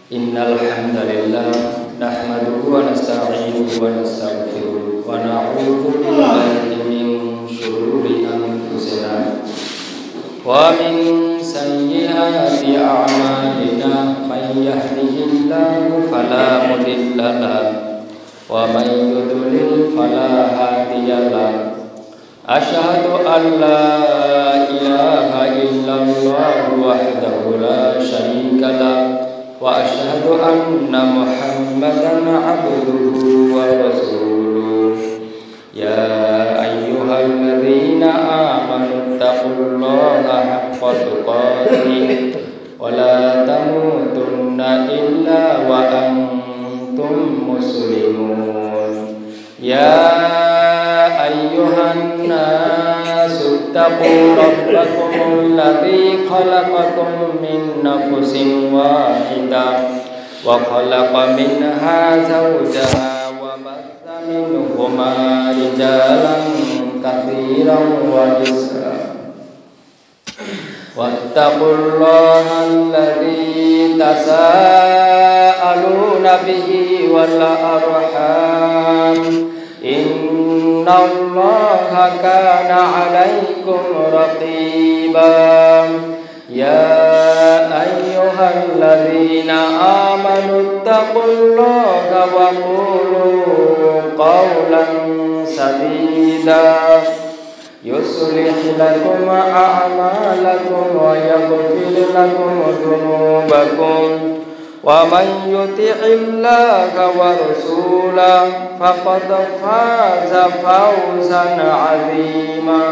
Innal hamdalillah nahmaduhu wa nasta'inuhu wa nastaghfiruh wa na'udzu billahi min shururi anfusina wa min sayyiati a'malina may yahdihillahu fala mudilla lahu wa may yudlil fala hadiya lahu. Asyhadu an la ilaha illallah wahdahu la syarika lahu wa asyhadu anna Muhammadan abduhu wa rasuluh. Ya ayyuhalladzina amanu taqullaha haqqa tuqatih wa la tamutunna illa wa antum muslimun. Ya ayyuhan nasu taqu rabbakumul ladzi khalaqakum min nafsin wahidah wa khalaqa minha zawjaha wa batha minhuma rijalan katsiran wa nisaa wattaqullaha alladzi tasaaluna bihi wal arham innallaha kana 'alaikum raqiba. Ya ayyuhalladzina amanu taqullaha wa qulu qawlan sadida yuslih lakum a'malakum wa yaghfir lakum dhunubakum wa man yuti'illaha wa rasulahu faqad faza fawzan 'azima.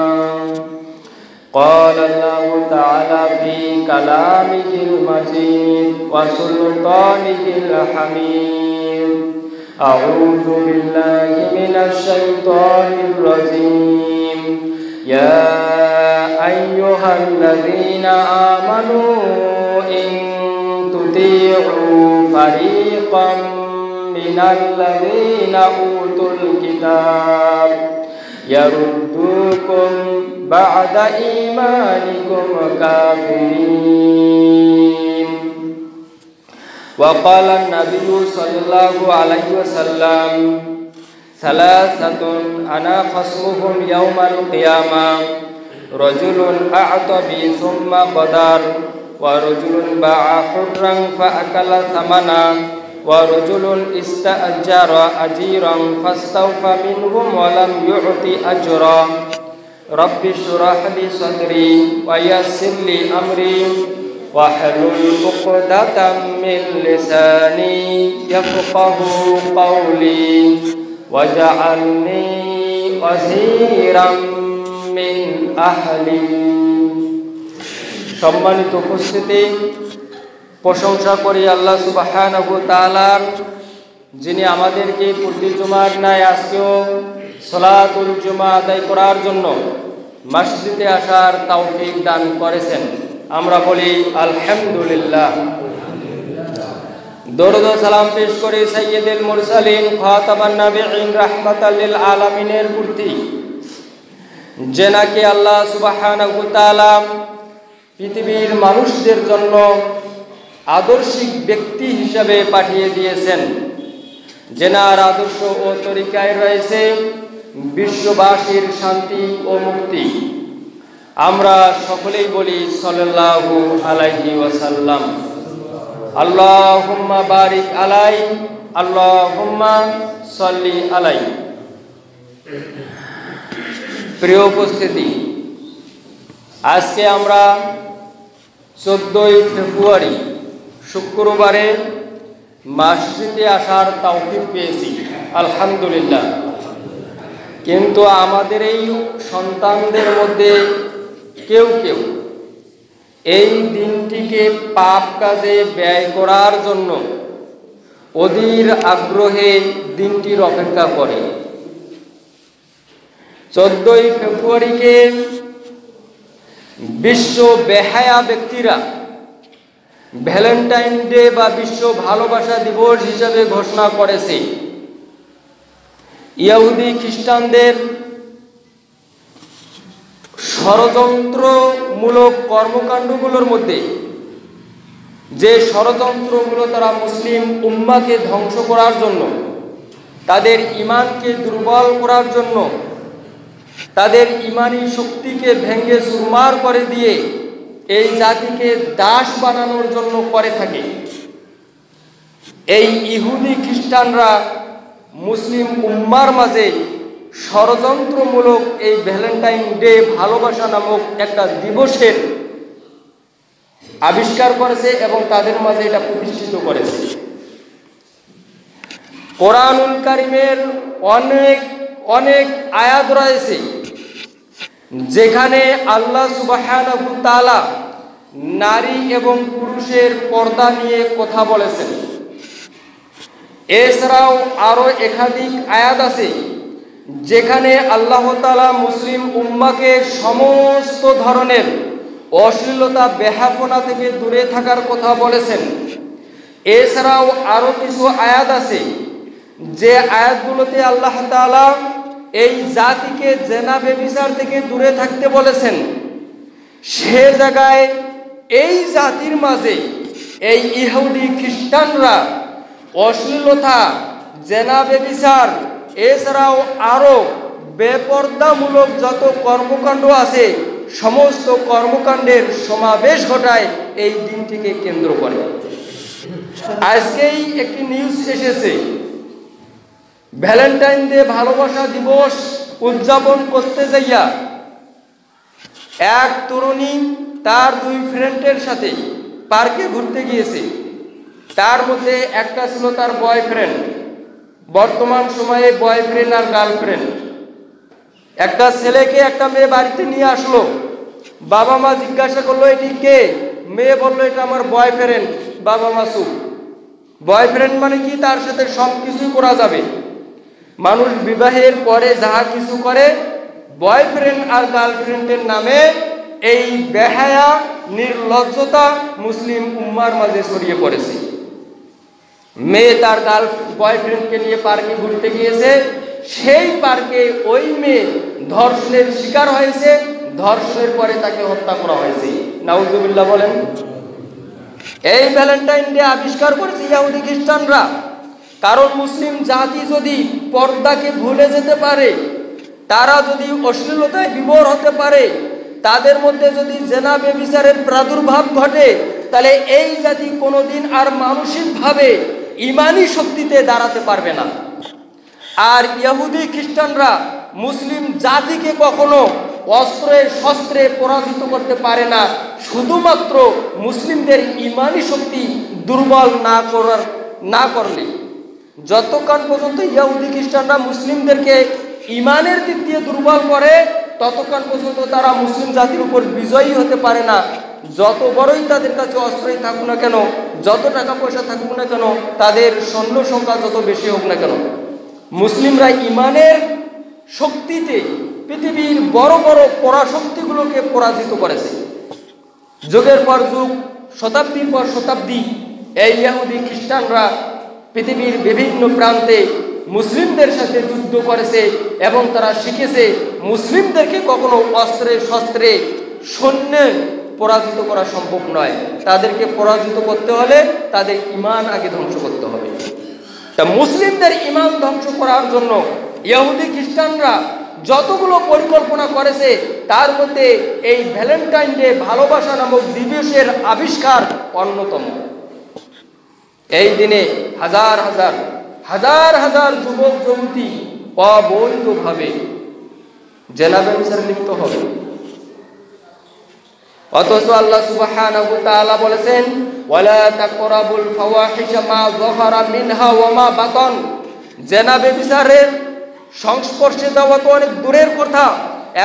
Qala Allahu ta'ala fi kalamihil majid wa sultanihil hamid. A'udzu billahi minasy syaithanir rajim. Ya ayyuhalladzina amanu in tuti'u fariqan minal ladzina utul kitab yaruddukum ba'da imanikum kafirin. Wa qala an-nabiyyu sallallahu alaihi wasallam salasatun ana khasmuhum yaumal qiyamah rajulun a'ta bi thumma qadar wa rajulun ba'a hurran fa akala thamana wa rajulun ista'jara ajiran fastawfa minhum wa lam yu'ti ajra. Rabbi shrah li sadri wa yassir li amri wa hlul 'uqdatam min lisani yafqahu qawli waj'alni waziran min ahli. সম্মানিত উপস্থিতি, প্রশংসা করি আল্লাহ সুবহানাহু ওয়া তাআলার, যিনি আমাদেরকে প্রতি জুমার ন্যায় আজকেও সালাতুল জুমা আদায় করার জন্য মসজিদে আসার তৌফিক দান করেছেন। আমরা বলি আলহামদুলিল্লাহ। দরুদ ও সালাম পেশ করি সাইয়্যিদুল মুরসালিন খাতামান নবিয়্যিন রাহমাতাল লিল আলামিনের প্রতি, যে নাকি আল্লাহ সুবহানাহু ওয়া তাআলা পৃথিবীর মানুষদের জন্য আদর্শিক ব্যক্তি হিসাবে পাঠিয়ে দিয়েছেন, যেনার আদর্শ ও তরিকায় রয়েছে বিশ্ববাসীর শান্তি ও মুক্তি। আমরা সকলেই বলি সাল্লাল্লাহু আলাইহি ওয়াসাল্লাম। আল্লাহুম্মা বারিক আলাই, আল্লাহুম্মা সাল্লি আলাই। প্রিয় উপস্থিতি, আজকে আমরা 14ই ফেব্রুয়ারি শুক্রবারে মসজিদে আসার তৌফিক পেয়েছি, আলহামদুলিল্লাহ। কিন্তু আমাদের এই সন্তানদের মধ্যে কেউ কেউ এই দিনটিকে পাপ কাজে ব্যয় করার জন্য অধীর আগ্রহে দিনটির অপেক্ষা করে। 14ই ফেব্রুয়ারিকে বিশ্ব বেহায়া ব্যক্তিরা ভ্যালেন্টাইন ডে বা বিশ্ব ভালোবাসা দিবস হিসাবে ঘোষণা করেছে। ইহুদি খ্রিস্টানদের ষড়যন্ত্রমূলক কর্মকাণ্ডগুলোর মধ্যে যে ষড়যন্ত্রগুলো তারা মুসলিম উম্মাকে ধ্বংস করার জন্য, তাদের ঈমানকে দুর্বল করার জন্য, তাদের ঈমানি শক্তিকে ভেঙে চুরমার করে দিয়ে এই জাতিকে দাস বানানোর জন্য করে থাকে। এই ইহুদি খ্রিস্টানরা মুসলিম উম্মার মাঝে ষড়যন্ত্রমূলক এই ভ্যালেন্টাইন ডে ভালোবাসা নামক একটা দিবসের আবিষ্কার করেছে এবং তাদের মাঝে এটা প্রতিষ্ঠিত করেছে। কোরআনুল কারীমের অনেক অনেক আয়াত রয়েছে যেখানে আল্লাহ সুবহানাহু ওয়া তাআলা নারী এবং পুরুষের পর্দা নিয়ে কথা বলেছেন। এছাড়াও আরো একাধিক আয়াত আছে যেখানে আল্লাহ তাআলা মুসলিম উম্মাকে সমস্ত ধরনের অশ্লীলতা বেহাপনা থেকে দূরে থাকার কথা বলেছেন। এছাড়াও আরো কিছু আয়াত আছে যে আয়াতগুলোতে আল্লাহ তাআলা এই জাতিকে জেনা ব্যভিচার থেকে দূরে থাকতে বলেছেন। সে জায়গায় এই জাতির মাঝে এই ইহুদি খ্রিস্টানরা অশ্লীলতা, জেনা ব্যভিচার, এছাড়াও আরো বেপরদামূলক যত কর্মকাণ্ড আছে সমস্ত কর্মকাণ্ডের সমাবেশ ঘটায় এই দিনটিকে কেন্দ্র করে। আজকেই একটি নিউজ এসেছে, ভ্যালেন্টাইন ডে ভালোবাসা দিবস উদযাপন করতে যাইয়া এক তরুণী তার দুই ফ্রেন্ডের সাথে পার্কে ঘুরতে গিয়েছে। তার মধ্যে একটা ছিল তার বয়ফ্রেন্ড, বর্তমান সময়ে বয়ফ্রেন্ড আর গার্লফ্রেন্ড। একটা ছেলেকে একটা মেয়ে বাড়িতে নিয়ে আসলো, বাবা মা জিজ্ঞাসা করলো এটি কে? মেয়ে বললো এটা আমার বয়ফ্রেন্ড। বাবা মা চুপ। বয়ফ্রেন্ড মানে কি? তার সাথে সব কিছুই করা যাবে। মানুষ বিবাহের পরে যাহা কিছু করে, বয়ফ্রেন্ড আর গার্লফ্রেন্ডের নামে এই বেহায়া নির্লজ্জতা মুসলিম উম্মার মাঝে ছড়িয়ে পড়েছে। মেয়ে তার বয়ফ্রেন্ডকে নিয়ে পার্কে ঘুরতে গিয়েছে, সেই পার্কে ওই মেয়ে ধর্ষণের শিকার হয়েছে, ধর্ষণের পরে তাকে হত্যা করা হয়েছে। নাউজুবিল্লাহ বলেন। এই ভ্যালেন্টাইন ডে আবিষ্কার করেছে ইহুদি খ্রিস্টানরা, কারণ মুসলিম জাতি যদি পর্দাকে ভুলে যেতে পারে, তারা যদি অশ্লীলতায় বিভোর হতে পারে, তাদের মধ্যে যদি জেনা ব্যভিচারের প্রাদুর্ভাব ঘটে, তাহলে এই জাতি কোনোদিন আর মানসিকভাবে ঈমানি শক্তিতে দাঁড়াতে পারবে না। আর ইহুদি খ্রিস্টানরা মুসলিম জাতিকে কখনো অস্ত্রে শস্ত্রে পরাজিত করতে পারে না, শুধুমাত্র মুসলিমদের ঈমানি শক্তি দুর্বল না করলে। যতক্ষণ পর্যন্ত ইহুদি খ্রিস্টানরা মুসলিমদেরকে ঈমানের দিক দিয়ে দুর্বল করে, ততক্ষণ পর্যন্ত তারা মুসলিম জাতির উপর বিজয়ী হতে পারে না। যত বড়ই তাদের কাছে অস্ত্রই থাকুক না কেন, যত টাকা পয়সা থাকুক না কেন, তাদের সৈন্য সংখ্যা যত বেশি হোক না কেন, মুসলিমরা ঈমানের শক্তিতে পৃথিবীর বড় বড় পরাশক্তিগুলোকে পরাজিত করেছে। যুগের পর যুগ, শতাব্দীর পর শতাব্দী এই ইহুদি খ্রিস্টানরা পৃথিবীর বিভিন্ন প্রান্তে মুসলিমদের সাথে যুদ্ধ করেছে এবং তারা শিখেছে মুসলিমদেরকে কখনো অস্ত্রে শস্ত্রে সৈন্যে পরাজিত করা সম্ভব নয়। তাদেরকে পরাজিত করতে হলে তাদের ঈমান আগে ধ্বংস করতে হবে। তা মুসলিমদের ঈমান ধ্বংস করার জন্য ইহুদি খ্রিস্টানরা যতগুলো পরিকল্পনা করেছে, তার মধ্যে এই ভ্যালেন্টাইন ডে ভালোবাসা নামক দিবসের আবিষ্কার অন্যতম। এই দিনে হাজার হাজার হাজার হাজার যুবক যুবতী অবৈধভাবে জেনা ব্যভিচারে লিপ্ত হবে। অথচ আল্লাহ সুবহানাহু ওয়া তাআলা বলেছেন, ওয়ালা তাকরাবুল ফাওয়াহিশা মা যাহারা মিনহা ওয়া মা বাতান। জেনা ব্যভিচারের সংস্পর্শে যাওয়া তো অনেক দূরের কথা,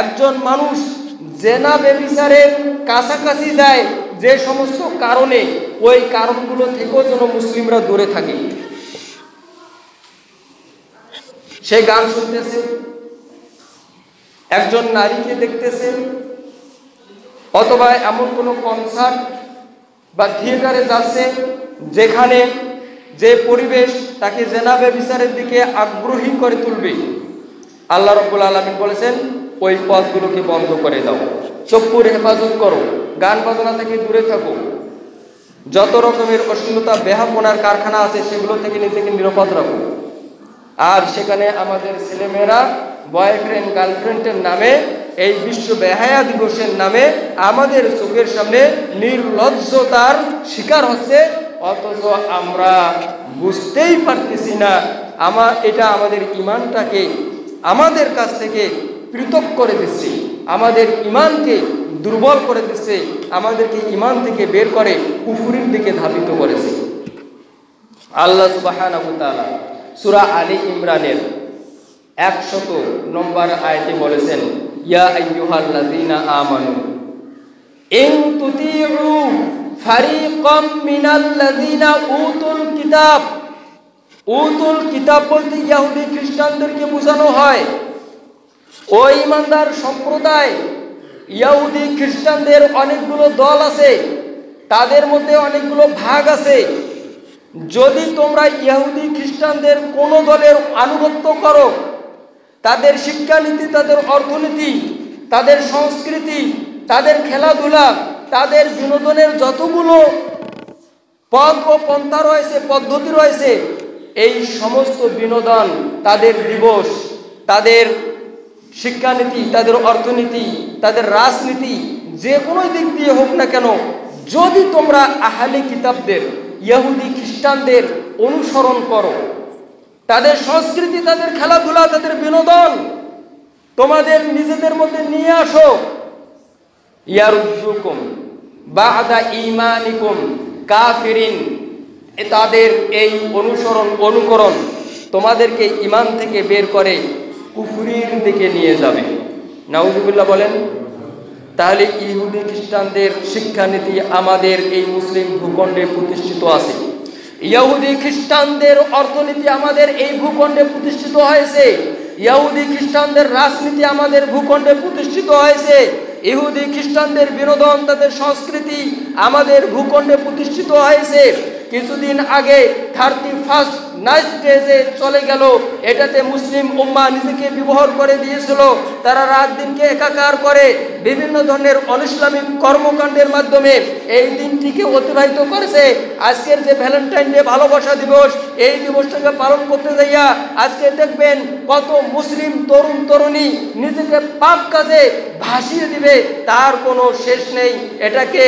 একজন মানুষ জেনা ব্যভিচারের কাছাকাছি যায় যে সমস্ত কারণে, ওই কারণগুলো থেকেও যেন মুসলিমরা দূরে থাকে। সে গান শুনতেছে, একজন নারীকে দেখতেছে, অথবা এমন কোনো কনসার্ট বা থিয়েটারে যাচ্ছে যেখানে যে পরিবেশ তাকে জেনা ব্যভিচারের দিকে আগ্রহী করে তুলবে। আল্লাহ রাব্বুল আলামিন বলেছেন, ওই পথগুলোকে বন্ধ করে দাও, চক্ষুর হেফাজত করো, গান বাজনা থেকে দূরে থাকো। যত রকমের অশ্লীলতা বেহাপনার কারখানা আছে সেগুলো থেকে নিজেকে নিরাপদ রাখো। আর সেখানে আমাদের ছেলেমেয়েরা বয়ফ্রেন্ড গার্লফ্রেন্ডের নামে এই বিশ্ব বেহায়া দিবসের নামে আমাদের চোখের সামনে নির্লজ্জতার শিকার হচ্ছে, অথচ আমরা বুঝতেই পারতেছি না। এটা আমাদের ঈমানটাকে আমাদের কাছ থেকে পৃথক করে দিচ্ছে, আমাদের ঈমানকে দুর্বল করে দিচ্ছে, আমাদেরকে ঈমান থেকে বের করে কুফরির দিকে ধাবিত করেছে। আল্লাহ সুবহানাহু ওয়া তাআলা সূরা আলী ইমরানের 100 নম্বর আয়াতে বলেছেন, ইয়া আইয়ুহাল্লাযীনা আমানু ইন তুতিউ ফারিকাম মিনাল্লাযীনা উতুল কিতাব। উতুল কিতাব বলতে ইহুদি খ্রিস্টানদেরকে বোঝানো হয়। ওই ইমানদার সম্প্রদায়, ইহুদি খ্রিস্টানদের অনেকগুলো দল আছে, তাদের মধ্যে অনেকগুলো ভাগ আছে। যদি তোমরা ইহুদি খ্রিস্টানদের কোন দলের আনুগত্য করো, তাদের শিক্ষানীতি, তাদের অর্থনীতি, তাদের সংস্কৃতি, তাদের খেলাধুলা, তাদের বিনোদনের যতগুলো পথ ও পন্থা রয়েছে, পদ্ধতি রয়েছে, এই সমস্ত বিনোদন, তাদের দিবস, তাদের শিক্ষানীতি, তাদের অর্থনীতি, তাদের রাজনীতি, যে কোনো দিক দিয়ে হোক না কেন, যদি তোমরা আহলে কিতাবদের ইহুদি খ্রিস্টানদের অনুসরণ করো, তাদের সংস্কৃতি, তাদের খেলাধুলা, তাদের বিনোদন তোমাদের নিজেদের মধ্যে নিয়ে আসো, ইয়ারুদ্দুকুম বা'দা ঈমানিকুম কাফিরিন, তাদের এই অনুকরণ তোমাদেরকে ঈমান থেকে বের করে কুফরির দিকে নিয়ে যাবে। নাউজুবিল্লাহ বলেন। তাহলে ইহুদি খ্রিস্টানদের শিক্ষানীতি আমাদের এই মুসলিম ভূখণ্ডে প্রতিষ্ঠিত আছে, ইহুদি খ্রিস্টানদের অর্থনীতি আমাদের এই ভূখণ্ডে প্রতিষ্ঠিত হয়েছে, ইহুদি খ্রিস্টানদের রাজনীতি আমাদের ভূখণ্ডে প্রতিষ্ঠিত হয়েছে, ইহুদি খ্রিস্টানদের বিনোদন, তাদের সংস্কৃতি আমাদের ভূখণ্ডে প্রতিষ্ঠিত হয়েছে। কিছুদিন আগে 31 নাইট ডে চলে গেল, এটাতে মুসলিম উম্মাহ নিজেকে বিবহর করে দিয়েছিল। তারা রাত দিনকে একাকার করে বিভিন্ন ধরনের অনিসলামিক কর্মকাণ্ডের মাধ্যমে এই দিনটিকে অতিবাহিত করেছে। আজকের যে ভ্যালেন্টাইন ডে, ভালোবাসা দিবস, এই দিবসটাকে পালন করতে যাইয়া আজকে দেখবেন কত মুসলিম তরুণ তরুণী নিজেকে পাপ কাজে ভাসিয়ে দিবে, তার কোনো শেষ নেই। এটাকে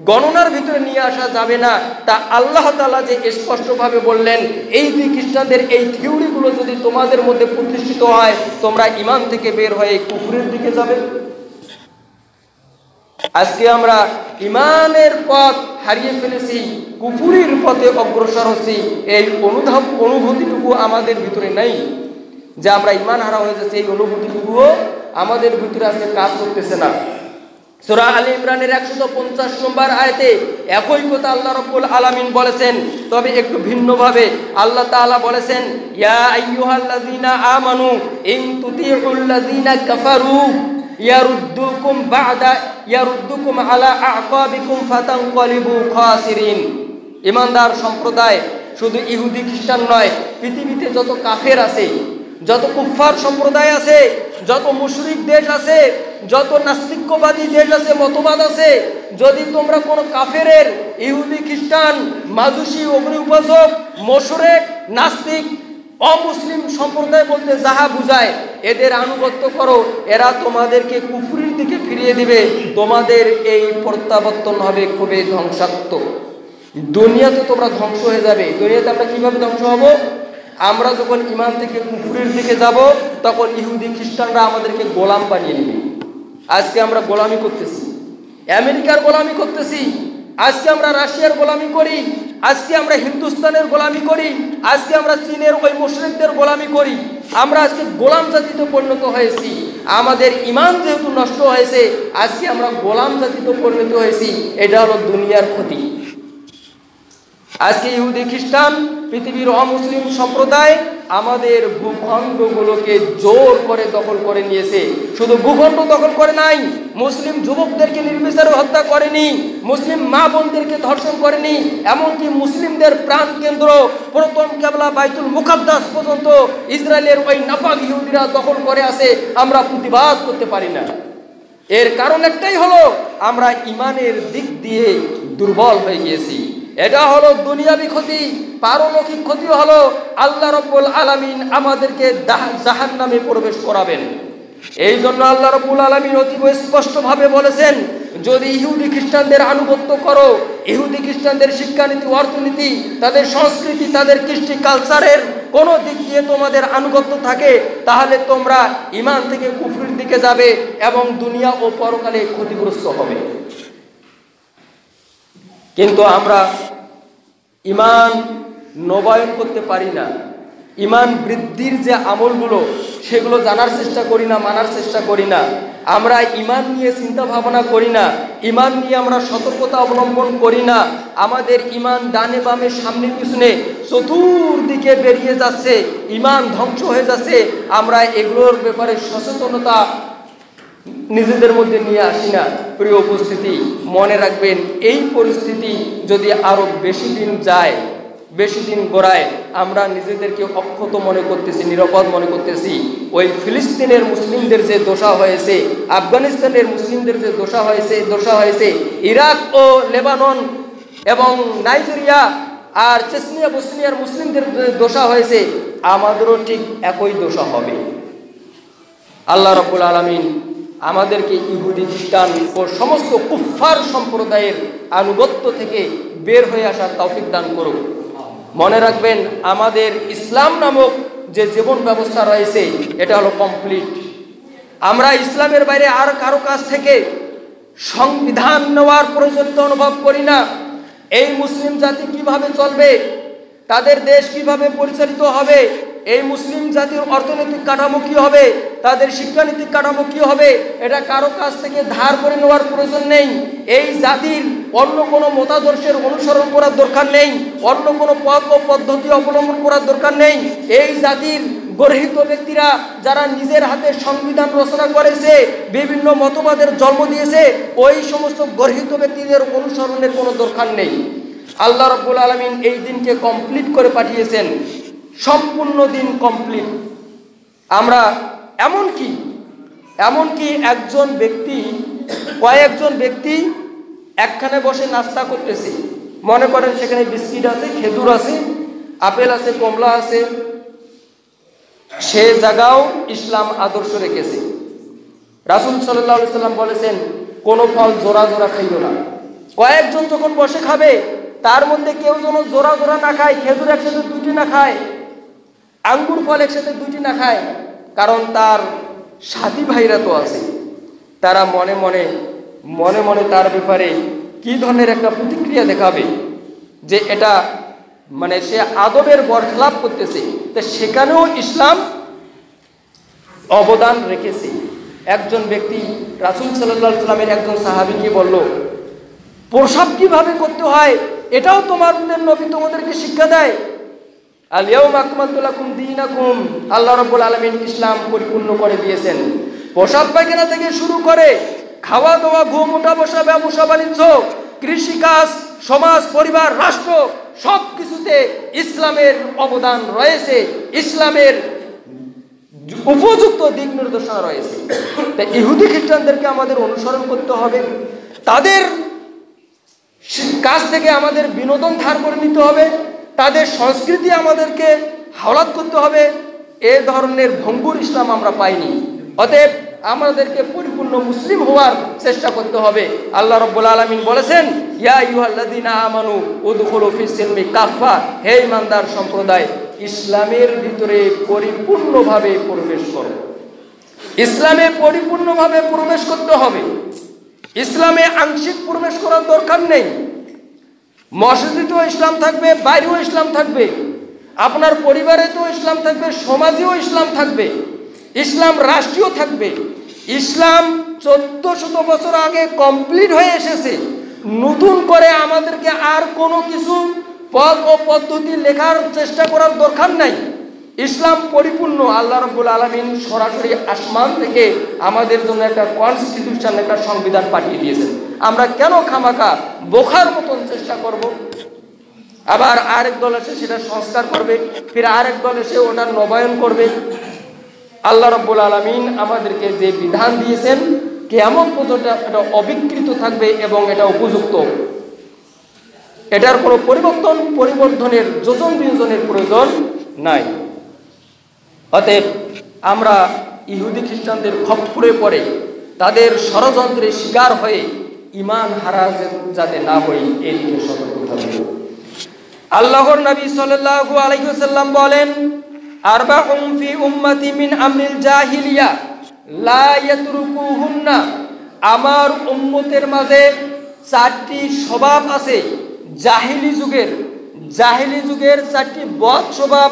গণনার ভিতরে নিয়ে আসা যাবে না। তা আল্লাহ তাআলা যে স্পষ্টভাবে বললেন, এই দুই খ্রিস্টানদের এই থিওরিগুলো যদি তোমাদের মধ্যে প্রতিষ্ঠিত হয়, তোমরা ঈমান থেকে বের হয়ে কুফরের দিকে যাবে। আজকে আমরা ঈমানের পথ হারিয়ে ফেলেছি, কুফরির পথে অগ্রসর হচ্ছি। এই অনুভূতিটুকু আমাদের ভিতরে নেই যে আমরা ঈমান হারা হয়ে যাচ্ছে, এই অনুভূতিটুকুও আমাদের ভিতরে আজকে কাজ করতেছে না। সূরা আলী ইমরানের 150 নম্বর আয়াতে একই কথা আল্লাহ রাব্বুল আলামিন বলেছেন, তবে একটু ভিন্নভাবে। আল্লাহ তাআলা বলেছেন, ইয়া আইয়ুহাল্লাযীনা আমানু ইন তুতিউল্লাযীনা কাফারু ইয়ারুদ্দুকুম আলা আ'কাবিকুম ফাতানকালিবু খাসিরিন। ঈমানদার সম্প্রদায় শুধু ইহুদি খ্রিস্টান নয়, পৃথিবীতে যত কাফের আছে, যত কুফফার সম্প্রদায় আছে, যত মুশরিক দেশ আছে, যত নাস্তিক্যবাদী দেশ আছে, মতবাদ আছে, যদি তোমরা কোনো কাফেরের, ইহুদি খ্রিস্টান, মাজুসি, অগ্নি উপাসক, মুশরিক, নাস্তিক, অমুসলিম সম্প্রদায় বলতে যাহা বুঝায়, এদের আনুগত্য করো, এরা তোমাদেরকে কুফরির দিকে ফিরিয়ে দিবে। তোমাদের এই প্রত্যাবর্তন হবে খুবই ধ্বংসাত্মক। দুনিয়াতে তোমরা ধ্বংস হয়ে যাবে। দুনিয়াতে আমরা কিভাবে ধ্বংস হব? আমরা যখন ঈমান থেকে কুফরির দিকে যাব, তখন ইহুদি খ্রিস্টানরা আমাদেরকে গোলাম বানিয়ে নেবে। আজকে আমরা গোলামি করতেছি, আমেরিকার গোলামি করতেছি, আজকে আমরা রাশিয়ার গোলামি করি, আজকে আমরা হিন্দুস্তানের গোলামি করি, আজকে আমরা চীনের ওই মুশরিকদের গোলামি করি। আমরা আজকে গোলাম জাতিতে পরিণত হয়েছি। আমাদের ঈমান যেহেতু নষ্ট হয়েছে, আজকে আমরা গোলাম জাতিতে পরিণত হয়েছি। এটা হলো দুনিয়ার ক্ষতি। আজকে ইহুদি খ্রিস্টান, পৃথিবীর অমুসলিম সম্প্রদায় আমাদের ভূখণ্ডগুলোকে জোর করে দখল করে নিয়েছে। শুধু ভূখণ্ড দখল করে নাই, মুসলিম যুবকদেরকে নির্বিচারে হত্যা করেনি, মুসলিম মা বোনদেরকে ধর্ষণ করেনি, এমনকি মুসলিমদের প্রাণ কেন্দ্র প্রথম কিবলা বাইতুল মুকাদ্দাস পর্যন্ত ইসরায়েলের ওই নাপাক ইহুদিরা দখল করে আছে। আমরা প্রতিবাদ করতে পারি না। এর কারণ একটাই হলো, আমরা ইমানের দিক দিয়ে দুর্বল হয়ে গিয়েছি। এটা হলো দুনিয়াবি ক্ষতি। পারলৌকিক ক্ষতি হলো আল্লাহ রাব্বুল আলামিন আমাদেরকে জাহান্নামে প্রবেশ করাবেন। এই জন্য আল্লাহ রাব্বুল আলামিন অতি স্পষ্টভাবে বলেছেন, যদি ইহুদি খ্রিস্টানদের আনুগত্য করো, ইহুদি খ্রিস্টানদের শিক্ষানীতি, অর্থনীতি, তাদের সংস্কৃতি, তাদের কৃষ্টি কালচারের কোনো দিক দিয়ে তোমাদের আনুগত্য থাকে, তাহলে তোমরা ঈমান থেকে কুফরির দিকে যাবে এবং দুনিয়া ও পরকালে ক্ষতিগ্রস্ত হবে। কিন্তু আমরা ঈমান নবায়ন করতে পারি না। ঈমান বৃদ্ধির যে আমলগুলো, সেগুলো জানার চেষ্টা করি না, মানার চেষ্টা করি না। আমরা ঈমান নিয়ে চিন্তা ভাবনা করি না, ঈমান নিয়ে আমরা সতর্কতা অবলম্বন করি না। আমাদের ঈমান ডানে বামে সামনে পিছনে চতুর্দিকে বেরিয়ে যাচ্ছে, ঈমান ধ্বংস হয়ে যাচ্ছে। আমরা এগুলোর ব্যাপারে সচেতনতা নিজেদের মধ্যে নিয়ে আসি না। প্রিয় উপস্থিতি, মনে রাখবেন, এই পরিস্থিতি যদি আরো বেশি দিন যায়, বেশি দিন গড়ায়, আমরা নিজেদেরকে অক্ষত মনে করতেছি, নিরাপদ মনে করতেছি। ওই ফিলিস্তিনের মুসলিমদের যে দশা হয়েছে, আফগানিস্তানের মুসলিমদের যে দশা হয়েছে, ইরাক ও লেবানন এবং নাইজেরিয়া আর চেচনিয়া বসনিয়ার মুসলিমদের যে দশা হয়েছে, আমাদেরও ঠিক একই দশা হবে। আল্লাহ রাব্বুল আলামিন আমাদেরকে ইহুদি, খ্রিস্টান ও সমস্ত কুফফার সম্প্রদায়ের আনুগত্য থেকে বের হয়ে আসার তৌফিক দান করুক। মনে রাখবেন, আমাদের ইসলাম নামক যে জীবন ব্যবস্থা রয়েছে, এটা হলো কমপ্লিট। আমরা ইসলামের বাইরে আর কারো কাছ থেকে সংবিধান নেওয়ার প্রয়োজনীয়তা অনুভব করি না। এই মুসলিম জাতি কিভাবে চলবে, তাদের দেশ কিভাবে পরিচালিত হবে, এই মুসলিম জাতির অর্থনৈতিক কাঠামো কী হবে, তাদের শিক্ষানীতিক কাঠামো কী হবে, এটা কারো কাছ থেকে ধার করে নেওয়ার প্রয়োজন নেই। এই জাতির অন্য কোনো মতাদর্শের অনুসরণ করার দরকার নেই, অন্য কোনো পথ ও পদ্ধতি অবলম্বন করার দরকার নেই। এই জাতির গর্হিত ব্যক্তিরা যারা নিজের হাতে সংবিধান রচনা করেছে, বিভিন্ন মতবাদের জন্ম দিয়েছে, ওই সমস্ত গর্হিত ব্যক্তিদের অনুসরণের কোনো দরকার নেই। আল্লাহ রাব্বুল আলামিন এই দিনকে কমপ্লিট করে পাঠিয়েছেন, সম্পূর্ণ দিন কমপ্লিট। আমরা এমনকি কয়েকজন ব্যক্তি একখানে বসে নাস্তা করতেছে, মনে করেন সেখানে বিস্কিট আছে, খেজুর আছে, আপেল আছে, কমলা আছে, সে জায়গাও ইসলাম আদর্শ রেখেছে। রাসূল সাল্লাল্লাহু আলাইহি সাল্লাম বলেছেন, কোনো ফল জোড়া জোড়া খাইও না। কয়েকজন যখন বসে খাবে, তার মধ্যে কেউ যেন জোড়া জোড়া না খায়, খেজুর একসাথে দুইটি না খায়, আঙ্গুর ফল একসাথে দুইটি না খায়। কারণ তার সাথী ভাইরা তো আছে, তারা মনে মনে তার ব্যাপারে কি ধরনের একটা প্রতিক্রিয়া দেখাবে, যে এটা মানে সে আদবের বরখলাপ করতেছে। তো সেখানেও ইসলাম অবদান রেখেছে। একজন ব্যক্তি রাসূল সাল্লাল্লাহু আলাইহি সাল্লামের একজন সাহাবীকে বলল, প্রসাব কিভাবে করতে হয় এটাও তোমাদের নবী তোমাদেরকে শিক্ষা দেয়। আল ইয়াউমা আকমালতু লাকুম দীনাকুম, আল্লাহ রাব্বুল আলামিন ইসলাম পরিপূর্ণ করে দিয়েছেন। প্রসাব পায়খানা থেকে শুরু করে খাওয়া দাওয়া, ঘুম ওঠা বসা, ব্যবসা বাণিজ্য, কৃষিকাজ, সমাজ, পরিবার, রাষ্ট্র, সব কিছুতে ইসলামের অবদান রয়েছে, ইসলামের উপযুক্ত দিক নির্দেশনা রয়েছে। তাই ইহুদি খ্রিস্টানদেরকে আমাদের অনুসরণ করতে হবে, তাদের কাছ থেকে আমাদের বিনোদন ধার করে নিতে হবে, তাদের সংস্কৃতি আমাদেরকে হাওলাত করতে হবে। এ ধরনের ভঙ্গুর ইসলাম আমরা পাইনি। অতএব আমাদেরকে পরিপূর্ণ মুসলিম হওয়ার চেষ্টা করতে হবে। আল্লাহ রাব্বুল আলামিন বলেছেন, ইয়া আইয়ুহাল্লাযীনা আমানু উদখুলু ফিস-সিলমি কাফা, হে ইমানদার সম্প্রদায়, ইসলামের ভিতরে পরিপূর্ণভাবে প্রবেশ করো। ইসলামে পরিপূর্ণভাবে প্রবেশ করতে হবে। ইসলামে আংশিক প্রবেশ করার দরকার নেই। মসজিদেও ইসলাম থাকবে, বাইরেও ইসলাম থাকবে, আপনার পরিবারেতেও ইসলাম থাকবে, সমাজেও ইসলাম থাকবে, ইসলাম রাষ্ট্রীয় থাকবে। ইসলাম 1400 বছর আগে কমপ্লিট হয়ে এসেছে। নতুন করে আমাদেরকে আর কোনো কিছু পথ ও পদ্ধতি লেখার চেষ্টা করার দরকার নাই। ইসলাম পরিপূর্ণ। আল্লাহ রাব্বুল আলামিন সরাসরি আসমান থেকে আমাদের জন্য একটা কনস্টিটিউশন, একটা সংবিধান পাঠিয়ে দিয়েছেন। আমরা কেন খামাখা বোখার মতন চেষ্টা করব? আবার আরেক দল এসে সেটা সংস্কার করবে, ফির আরেক দল এসে ওটা নবায়ন করবে। আল্লাহ রাব্বুল আলামিন আমাদেরকে যে বিধান দিয়েছেন, কিয়ামত পর্যন্ত এটা অবিকৃত থাকবে এবং এটা উপযুক্ত। এটার কোনো পরিবর্ধনের যোজন বিয়োজনের প্রয়োজন নাই। অতএব আমরা ইহুদি খ্রিস্টানদের খপ্পরে পড়ে তাদের ষড়যন্ত্রের শিকার হয়ে ঈমান হারা যাতে না হই এই দিকে সতর্ক থাকব। আল্লাহর নবী সাল্লাল্লাহু আলাইহি ওয়াসাল্লাম বলেন, আরবাউন ফি উম্মতি মিন আমরিল জাহিলিয়া লা ইয়াতরুকুহুন্না, আমার উম্মতের মাঝে 4টি স্বভাব আছে জাহিলি যুগের 4টি বদ স্বভাব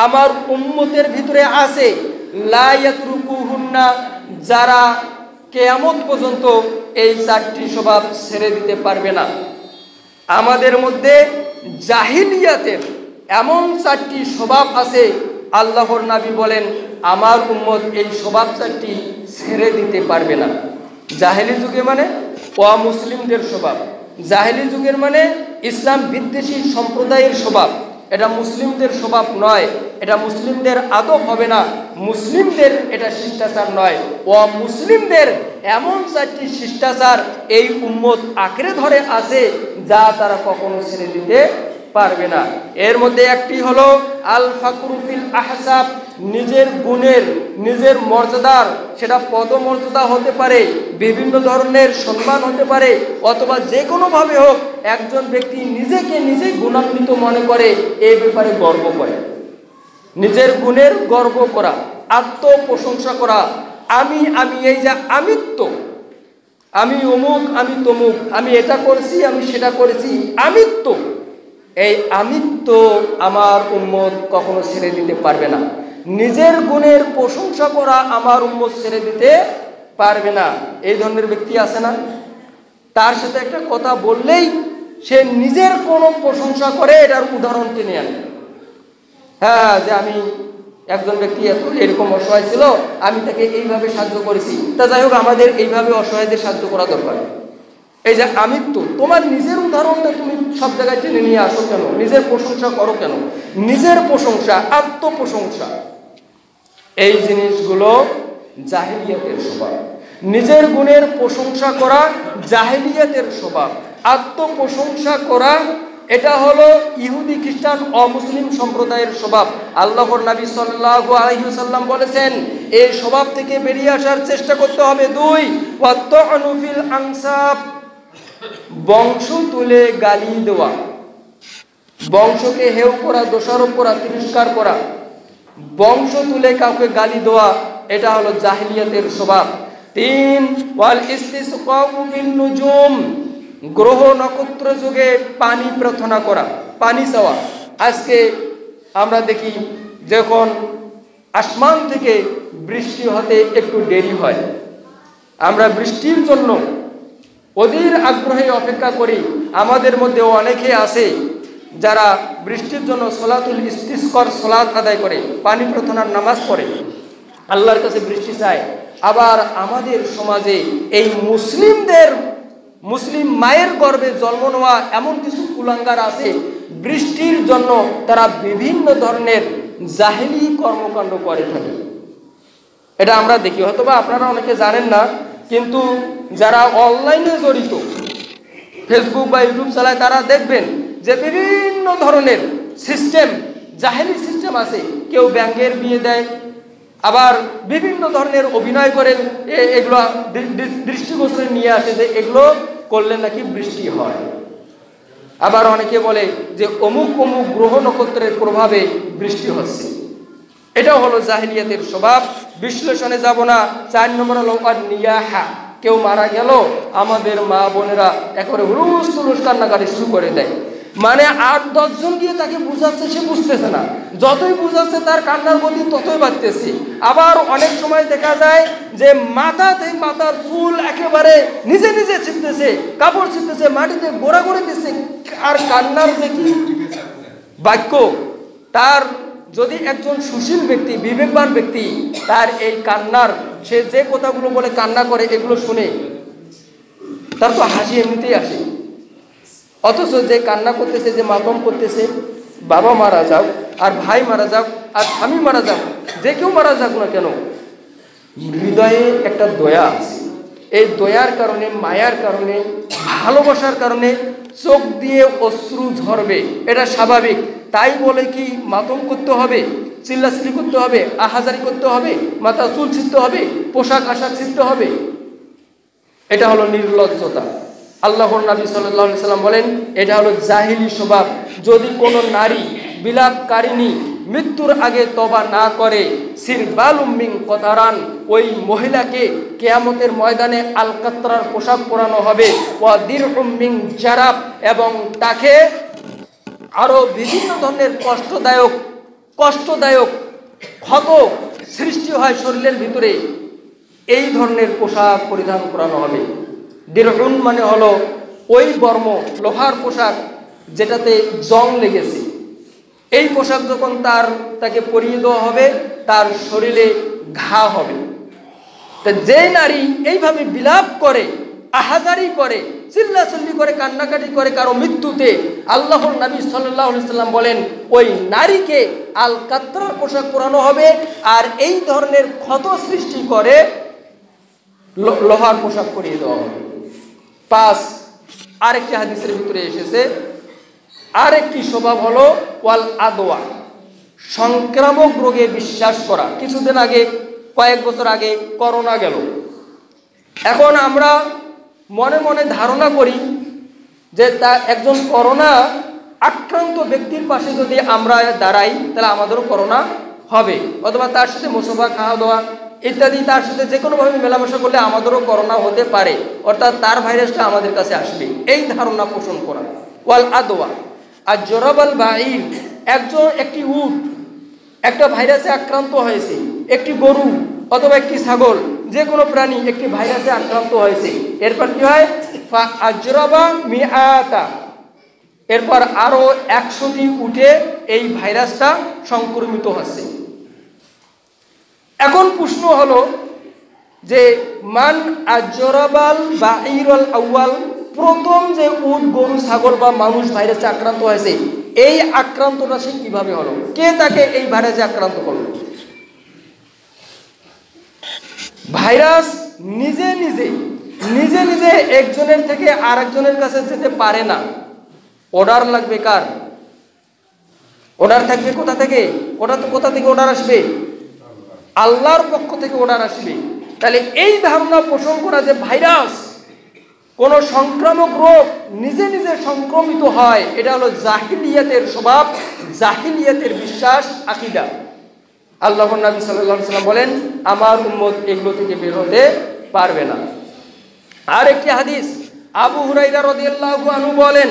আমার উম্মতের ভিতরে আছে। লা ইয়াতরুকুহুন্না, যারা কিয়ামত পর্যন্ত এই 4টি স্বভাব ছেড়ে দিতে পারবে না। আমাদের মধ্যে জাহিলিয়াতের এমন 4টি স্বভাব আছে, আল্লাহর নবী বলেন আমার উম্মত এই স্বভাব 4টি ছেড়ে দিতে পারবে না। জাহিলি যুগে মানে অমুসলিমদের স্বভাব, জাহিলি যুগের মানে ইসলাম বিদ্বেষী সম্প্রদায়ের স্বভাব। এটা মুসলিমদের স্বভাব নয়, এটা মুসলিমদের আদব হবে না, মুসলিমদের এটা শিষ্টাচার নয়। অমুসলিমদের এমন 4টি শিষ্টাচার এই উম্মত আঁকড়ে ধরে আছে যা তারা কখনো ছেড়ে দিতে পারবে না। এর মধ্যে একটি হলো আল ফাকরু ফিল আহসাব, নিজের গুণের, নিজের মর্যাদার, সেটা পদমর্যাদা হতে পারে, বিভিন্ন ধরনের সম্মান হতে পারে, অথবা যে কোনোভাবে হোক একজন ব্যক্তি নিজেকে নিজে গুণান্বিত মনে করে, এই ব্যাপারে গর্ব করে, নিজের গুণের গর্ব করা, আত্মপ্রশংসা করা। আমি এই যে আমিত্ব, আমি অমুক, আমি তমুক, আমি এটা করেছি, আমি সেটা করেছি, আমিত্ব, এই আমিত্ব আমার উম্মত কখনো ছেড়ে দিতে পারবে না। নিজের গুণের প্রশংসা করা আমার উম্মত ছেড়ে দিতে পারবে না। এই ধরনের ব্যক্তি আছে না, তার সাথে একটা কথা বললেই সে নিজের কোনো প্রশংসা করে, এটার উদাহরণ টেনে আনে। হ্যাঁ, যে আমি একজন ব্যক্তি এরকম অসহায় ছিল, আমি তাকে এইভাবে সাহায্য করেছি। তা যাই হোক, আমাদের এইভাবে অসহায়দের সাহায্য করা দরকার। এই যে আমিত্ব, তোমার নিজের উদাহরণটা তুমি সব জায়গায় টেনে নিয়ে আসো কেন? নিজের প্রশংসা করো কেন? নিজের প্রশংসা, আত্মপ্রশংসা, এই জিনিসগুলো জাহিলিয়াতের স্বভাব। নিজের গুণের প্রশংসা করা জাহিলিয়াতের স্বভাব। আত্মপ্রশংসা করা এটা হলো ইহুদি খ্রিস্টান অমুসলিম সম্প্রদায়ের স্বভাব। আল্লাহর নবী সাল্লাল্লাহু আলাইহি ওয়াসাল্লাম বলেছেন এই স্বভাব থেকে বেরিয়ে আসার চেষ্টা করতে হবে। 2, ওয়াত্তানু ফিল আনসাব, বংশ তুলে গালি দেওয়া, বংশকে হেয় করা, দোষারোপ করা, তিরস্কার করা, বংশ তুলে কাউকে গালি দেওয়া, এটা হলো জাহিলিয়াতের স্বভাব। 3, ওয়াল ইসতিসকাউ বিন নুজুম, গ্রহ নক্ষত্র যুগে পানি প্রার্থনা করা, পানি চাওয়া। আজকে আমরা দেখি যখন আসমান থেকে বৃষ্টি হতে একটু দেরি হয়, আমরা বৃষ্টির জন্য অধীর আগ্রহে অপেক্ষা করি। আমাদের মধ্যে অনেকে আছে যারা বৃষ্টির জন্য সলাতুল ইস্তিসকার সলাত আদায় করে, পানি প্রার্থনার নামাজ পড়ে, আল্লাহর কাছে বৃষ্টি চায়। আবার আমাদের সমাজে এই মুসলিম মায়ের গর্ভে জন্ম নেওয়া এমন কিছু কুলাঙ্গার আছে, বৃষ্টির জন্য তারা বিভিন্ন ধরনের জাহেলি কর্মকাণ্ড করে থাকে। এটা আমরা দেখি, হয়তোবা আপনারা অনেকে জানেন না, কিন্তু যারা অনলাইনে জড়িত, ফেসবুক বা ইউটিউব চালায়, তারা দেখবেন যে বিভিন্ন ধরনের সিস্টেম, জাহেলি সিস্টেম আছে। কেউ ব্যাংকের বিয়ে দেয়, আবার বিভিন্ন ধরনের অভিনয় করেন, এগুলো দৃষ্টিগোচরে নিয়ে আসে যে এগুলো করলে নাকি বৃষ্টি হয়। আবার অনেকে বলে যে অমুক অমুক গ্রহ নক্ষত্রের প্রভাবে বৃষ্টি হচ্ছে। এটাও হলো জাহিলিয়াতের স্বভাব। বিশ্লেষণে যাব না। 4 নম্বর হলো নিয়াহা, কেউ মারা গেল, আমাদের মা বোনেরা একেবারে হুলুস তুলুস কান্নাকাটি শুরু করে দেয়। মানে 8-10 জন গিয়ে তাকে বুঝাচ্ছে, সে বুঝতেছে না, যতই বুঝাচ্ছে তার কান্নার গতি ততই বাড়তেছে। আবার অনেক সময় দেখা যায় যে মাথার চুল একেবারে নিজে নিজে ছিটতেছে, কাপড় ছিটতেছে, মাটিতে গোড়া করে দিচ্ছে, আর কান্নার যে কি বাক্য। তার যদি একজন সুশীল ব্যক্তি, বিবেকবান ব্যক্তি, তার এই কান্নার, সে যে কথাগুলো বলে কান্না করে, এগুলো শুনে তার তো হাসি এমনিতেই আসে। অথচ যে কান্না করতেছে, যে মাতম করতেছে, বাবা মারা যাও, আর ভাই মারা যাও, আর স্বামী মারা যাও, যে কেউ মারা যাক না কেন, হৃদয়ে একটা দয়া আছে, এই দয়ার কারণে, মায়ার কারণে, ভালোবাসার কারণে চোখ দিয়ে অশ্রু ঝরবে, এটা স্বাভাবিক। তাই বলে কি মাতম করতে হবে, চিল্লাচিল্লি করতে হবে, আহাজারি করতে হবে, মাথা চুল ছিঁড়তে হবে, পোশাক আশাক ছিঁড়তে হবে? এটা হলো নির্লজ্জতা। আল্লাহর নবী সাল্লাল্লাহু আলাইহি সাল্লাম বলেন এটা হলো জাহিলি স্বভাব। যদি কোনো নারী বিলাপকারিণী মৃত্যুর আগে তওবা না করে, সিরবালুম মিন কতারান, ওই মহিলাকে কিয়ামতের ময়দানে আল কাতরার পোশাক পরানো হবে, ওয়া দিরহুম মিন জারাব, এবং তাকে আরো বিভিন্ন ধরনের কষ্টদায়ক ক্ষত সৃষ্টি হয় শরীরের ভিতরে, এই ধরনের পোশাক পরিধান করানো হবে। দিরহুন মানে হলো ওই বর্ম, লোহার পোশাক যেটাতে জং লেগেছে, এই পোশাক যখন তাকে পরিয়ে দেওয়া হবে, তার শরীরে ঘা হবে। তা যে নারী এইভাবে বিলাপ করে, আহাজারি করে, চিল্লাচিল্লি করে, কান্নাকাটি করে কারো মৃত্যুতে, আল্লাহর নবী সাল্লাল্লাহু আলাইহি সাল্লাম বলেন ওই নারীকে আল কাতরার পোশাক পরানো হবে, আর এই ধরনের ক্ষত সৃষ্টি করে লোহার পোশাক পরিয়ে দেওয়া হবে। 5, আরেকটি হাদিসের ভিতরে এসেছে আরেকটি স্বভাব হলো ওয়াল আদওয়া, সংক্রামক রোগে বিশ্বাস করা। কিছুদিন আগে, কয়েক বছর আগে করোনা গেল। এখন আমরা মনে মনে ধারণা করি যে একজন করোনা আক্রান্ত ব্যক্তির পাশে যদি আমরা দাঁড়াই তাহলে আমাদেরও করোনা হবে, অথবা তার সাথে মুসাফা খাওয়া দাওয়া ইত্যাদি, তার সাথে যে কোনোভাবে মেলামেশা করলে আমাদেরও করোনা হতে পারে, অর্থাৎ তার ভাইরাসটা আমাদের কাছে আসবে, এই ধারণা পোষণ করা। ওয়াল আদওয়া আর জরাবাল বাঈর, একটি উট একটা ভাইরাসে আক্রান্ত হয়েছে, একটি গরু অথবা একটি ছাগল, যে কোনো প্রাণী একটি ভাইরাসে আক্রান্ত হয়েছে, এরপর কি হয়? ফা আজরাবা মিআতা, এরপর আরো 100টি উঠে এই ভাইরাসটা সংক্রমিত হচ্ছে। এখন প্রশ্ন হলো যে মান আজরাবাল বাঈরুল আউয়াল, প্রথম যে উট, গরু, ছাগল বা মানুষ ভাইরাসে আক্রান্ত হয়েছে, এই আক্রান্তটা সে কিভাবে হলো? কে তাকে এই ভাইরাসে আক্রান্ত করলো? ভাইরাস নিজে নিজে একজনের থেকে আরেকজনের কাছে যেতে পারে না। অর্ডার লাগবে কার? অর্ডার থাকবে কোথা থেকে? কোথা থেকে অর্ডার আসবে? আল্লাহর পক্ষ থেকে অর্ডার আসবে। তাহলে এই ধারণা পোষণ করা যে ভাইরাস, কোন সংক্রামক রোগ নিজে সংক্রমিত হয়, এটা হলো জাহিলিয়াতের স্বভাব, জাহিলিয়াতের বিশ্বাস, আকীদা। আল্লাহর নবী সাল্লাল্লাহু আলাইহি সাল্লাম বলেন আমার উম্মত এগুলো থেকে বের হতে পারবে না। আরেকটি হাদিস, আবু হুরায়রা রাদিয়াল্লাহু আনহু বলেন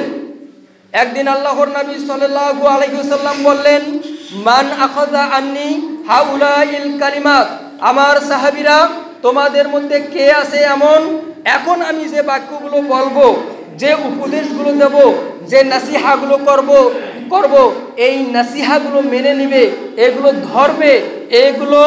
একদিন আল্লাহর নবী সাল্লাল্লাহু আলাইহি ওয়াসাল্লাম বললেন মান আখাযা আন্নি হাউলাইল কালিমাত, আমার সাহাবীরা তোমাদের মধ্যে কে আছে এমন, এখন আমি যে বাক্যগুলো বলবো, যে উপদেশগুলো দেব, যে নাসিহাগুলো করব, এই নাসিহাগুলো মেনে নিবে, এগুলো ধরবে, এগুলো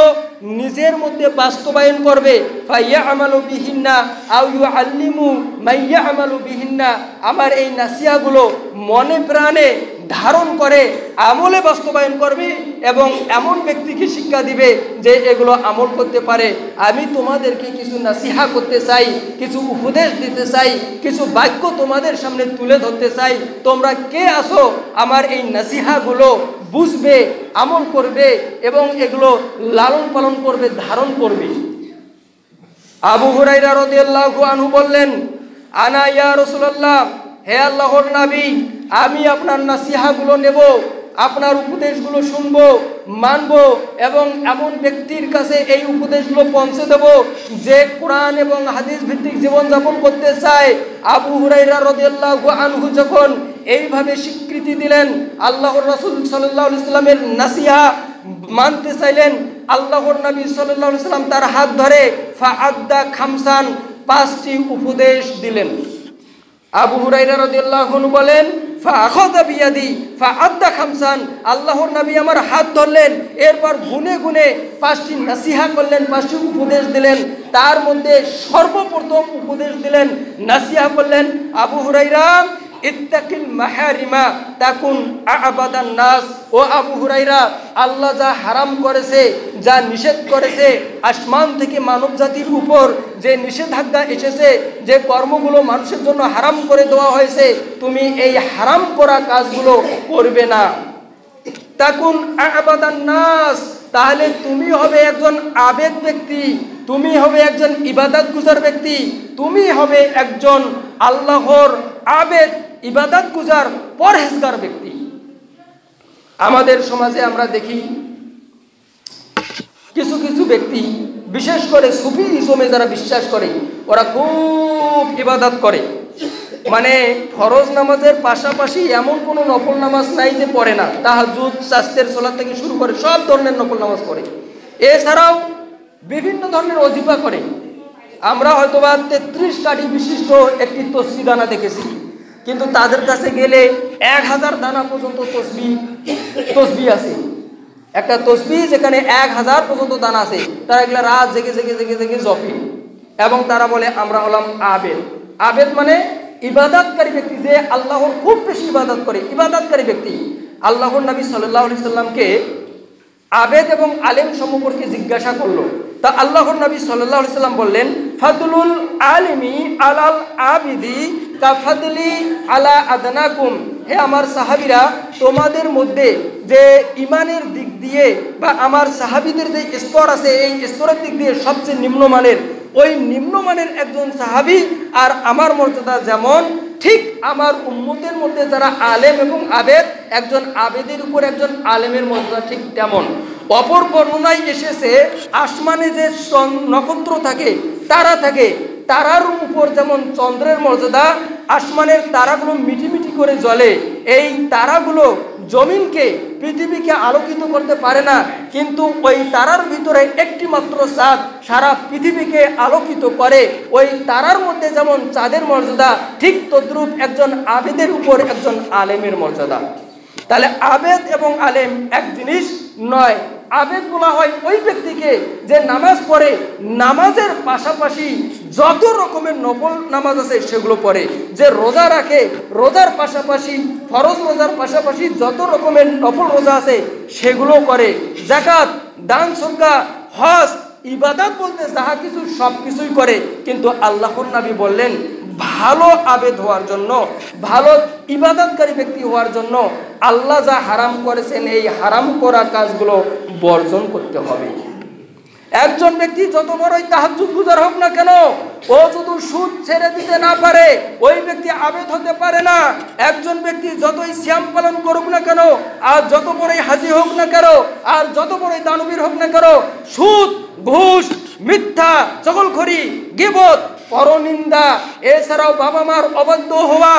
নিজের মধ্যে বাস্তবায়ন করবে, ফাইয়ামালু বিহিন্না আও ইউআল্লিমু মাইয়ামালু বিহিন্না, আমার এই নাসিহাগুলো মনে প্রাণে ধারণ করে আমলে বাস্তবায়ন করবে এবং এমন ব্যক্তিকে শিক্ষা দিবে যে এগুলো আমল করতে পারে। আমি তোমাদেরকে কিছু নাসিহা করতে চাই, কিছু উপদেশ দিতে চাই, কিছু বাক্য তোমাদের সামনে তুলে ধরতে চাই। তোমরা কে আসো আমার এই নাসিহাগুলো বুঝবে, আমল করবে এবং এগুলো লালন পালন করবে, ধারণ করবে। আবু হুরায়রা রাদিয়াল্লাহু আনহু বললেন আনা ইয়া রাসূলুল্লাহ, হে আল্লাহর নবী, আমি আপনার নাসিহাগুলো নেব, আপনার উপদেশগুলো শুনবো, মানবো এবং এমন ব্যক্তির কাছে এই উপদেশগুলো পৌঁছে দেব যে কোরআন এবং হাদিস ভিত্তিক জীবনযাপন করতে চায়। আবু হুরায়রা রাদিয়াল্লাহু আনহু যখন এইভাবে স্বীকৃতি দিলেন, আল্লাহর রাসূল সাল্লাল্লাহু আলাইহি ওয়াসাল্লামের নাসিহা মানতে চাইলেন, আল্লাহর নবী সাল্লাল্লাহু আলাইহি ওয়াসাল্লাম তার হাত ধরে ফাআদ্দা খামসান, 5টি উপদেশ দিলেন। আবু হুরায়রা রাদিয়াল্লাহু আনহু বলেন ফাআখাযা বিয়াদি ফাআদ্দা খামসান, আল্লাহর নবী আমার হাত ধরলেন, এরপর গুনে 5টি নাসিহা করলেন, 5টি উপদেশ দিলেন। তার মধ্যে সর্বপ্রথম উপদেশ দিলেন, নাসিহা করলেন, আবু হুরায়রা ইত্তাকিল মাহারিমা তাকুন আ'বাদান নাস। ও আবু হুরায়রা, আল্লাহ যা হারাম করেছে, যা নিষেধ করেছে, আসমান থেকে মানব জাতির উপর যে নিষেধাজ্ঞা এসেছে, যে কর্মগুলো মানুষের জন্য হারাম করে দেওয়া হয়েছে, তুমি এই হারাম করা কাজগুলো করবে না। তাকুন আ'বাদান নাস, তাহলে তুমি হবে একজন আবেদ ব্যক্তি, তুমি হবে একজন ইবাদত গুজার ব্যক্তি, তুমি হবে একজন আল্লাহর আবেদ, ইবাদত গুজার, পরহেজগার ব্যক্তি। আমাদের সমাজে আমরা দেখি কিছু কিছু ব্যক্তি, বিশেষ করে সুফিজমে যারা বিশ্বাস করে, ওরা খুব ইবাদত করে। মানে ফরজ নামাজের পাশাপাশি এমন কোনো নফল নামাজ নাই যে পড়ে না। তাহাজ্জুদ, চাস্তের সালাত থেকে শুরু করে সব ধরনের নফল নামাজ পড়ে। এছাড়াও বিভিন্ন ধরনের ওজিফা করে। আমরা হয়তোবা 33 কাঠি বিশিষ্ট একটি তসবিহ দানা দেখেছি, কিন্তু তাদের কাছে গেলে 1000 দানা পর্যন্ত তসবিহ আছে। একটা তসবিহ যেখানে 1000 পর্যন্ত দানা আছে, তারা এগুলা রাত জেগে জেগে জেগে জেগে জপে, এবং তারা বলে আমরা হলাম আবেদ। আবেদ মানে ইবাদতকারী ব্যক্তি, যে আল্লাহর খুব বেশি ইবাদত করে, ইবাদতকারী ব্যক্তি। আল্লাহর নবী সাল্লাল্লাহু আলাইহি সাল্লামকে আবেদ এবং আলেম সম্পর্কে জিজ্ঞাসা করলো। তা আল্লাহর নবী সাল্লাল্লাহু আলাইহি সাল্লাম বললেন, ফাদলুল আলিমি আলাল আবিদি কাফাদলি আলা আদনাকুম। হে আমার সাহাবীরা, তোমাদের মধ্যে যে ইমানের দিক দিয়ে বা আমার সাহাবীদের যে স্তর আছে, এই স্তরের দিক দিয়ে সবচেয়ে নিম্নমানের, ওই নিম্নমানের একজন সাহাবী আর আমার মর্যাদা যেমন, ঠিক আমার উম্মতের মধ্যে যারা আলেম এবং আবেদ, একজন আবেদের উপর একজন আলেমের মর্যাদা ঠিক তেমন। অপর বর্ণনায় এসেছে, আসমানে যে নক্ষত্র থাকে, তারা থাকে, তারার উপর যেমন চন্দ্রের মর্যাদা, আসমানের তারাগুলো মিটিমিটি করে জ্বলে। এই তারাগুলো জমিনকে, পৃথিবীকে আলোকিত করতে পারে না, কিন্তু ওই তারার ভিতরে একটি মাত্র চাঁদ সারা পৃথিবীকে আলোকিত করে। ওই তারার মধ্যে যেমন চাঁদের মর্যাদা, ঠিক তদ্রূপ একজন আবেদের উপর একজন আলেমের মর্যাদা। তাহলে আবেদ এবং আলেম এক জিনিস নয়। আবেদ বলা হয় ওই ব্যক্তিকে যে নামাজ পড়ে, নামাজের পাশাপাশি যত রকমের নফল নামাজ আছে সেগুলো পড়ে, যে রোজা রাখে, রোজার পাশাপাশি, ফরজ রোজার পাশাপাশি যত রকমের নফল রোজা আছে সেগুলো করে, যাকাত, দান, সদকা, হজ, ইবাদত বলতে যাহা কিছু সব কিছুই করে। কিন্তু আল্লাহর নবী বললেন, ভালো আবেদ হওয়ার জন্য, ভালো ইবাদতকারী ব্যক্তি হওয়ার জন্য আল্লাহ যা হারাম করেছেন, এই হারাম করা কাজগুলো বর্জন করতে হবে। একজন ব্যক্তি যত বড়ই তাহাজ্জুদ গুজার হোক না কেন, ও যদি সুদ ছেড়ে দিতে না পারে, ওই ব্যক্তি আবেদ হতে পারে না। একজন ব্যক্তি যতই সিয়াম পালন করুক না কেন, আর যত বড়ই হাজি হোক না কেন, আর যত বড়ই দানবীর হোক না কেন, সুদ, ঘুষ, মিথ্যা, চগলখড়ি, গীবত, পরনিন্দা, এছাড়াও বাবা মার অবাধ্য হওয়া,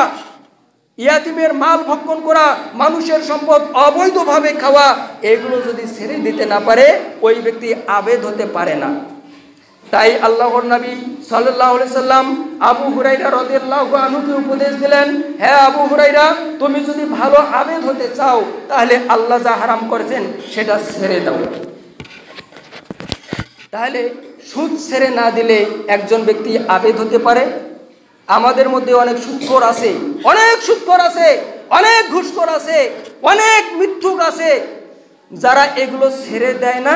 ইয়াতিমের মাল ভক্ষণ করা, মানুষের সম্পদ অবৈধভাবে খাওয়া, এগুলো যদি ছেড়ে দিতে না পারে, ওই ব্যক্তি আবেদ হতে পারে না। তাই আল্লাহর নবী সাল্লাল্লাহু আলাইহি সাল্লাম আবু হুরায়রা রাদিয়াল্লাহু আনহুকে উপদেশ দিলেন, হে আবু হুরায়রা, তুমি যদি ভালো আবেদ হতে চাও, তাহলে আল্লাহ যা হারাম করেছেন সেটা ছেড়ে দাও। তাহলে সুদ ছেড়ে না দিলে একজন ব্যক্তি আবেদ হতে পারে। আমাদের মধ্যে অনেক সুদখোর আছে, অনেক সুদখোর আছে, অনেক ঘুষখোর আছে, অনেক মিথ্যুক আছে, যারা এগুলো ছেড়ে দেয় না।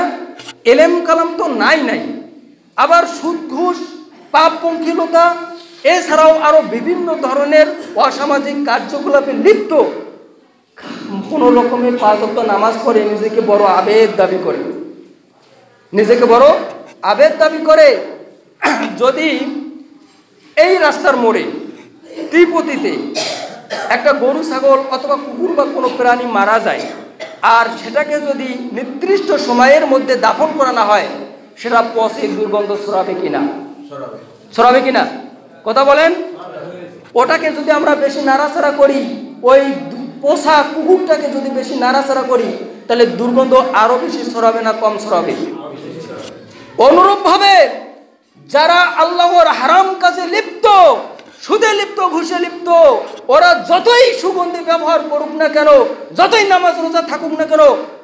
এলেম কালাম তো নাই। আবার সুদ, ঘুষ, পাপ, পঙ্কিলতা, এছাড়াও আরো বিভিন্ন ধরনের অসামাজিক কার্যকলাপে লিপ্ত। কোনো রকমের 5 ওয়াক্ত নামাজ পড়ে নিজেকে বড় আবেদ দাবি করে, নিজেকে বড় আবেদ দাবি করে। যদি এই রাস্তার মোড়ে, ত্রিপতিতে একটা গরু, ছাগল অথবা কুকুর বা কোনো প্রাণী মারা যায়, আর সেটাকে যদি নির্দিষ্ট সময়ের মধ্যে দাফন করা না হয়, সেটা পচে দুর্গন্ধ ছড়াবে কিনা? ছড়াবে কিনা? কথা বলেন। ওটাকে যদি আমরা বেশি নাড়াচাড়া করি, ওই পোষা কুকুরটাকে যদি বেশি নাড়াচাড়া করি, তাহলে দুর্গন্ধ আরো বেশি ছড়াবে না কম ছড়াবে? অনুরূপভাবে যারা আল্লাহর হারাম কাজে লিপ্ত, সুদে লিপ্ত, ঘুষে লিপ্ত, ওরা যতই সুগন্ধি ব্যবহার করুক না কেন, যতই নামাজ রোজা থাকুক না কেন,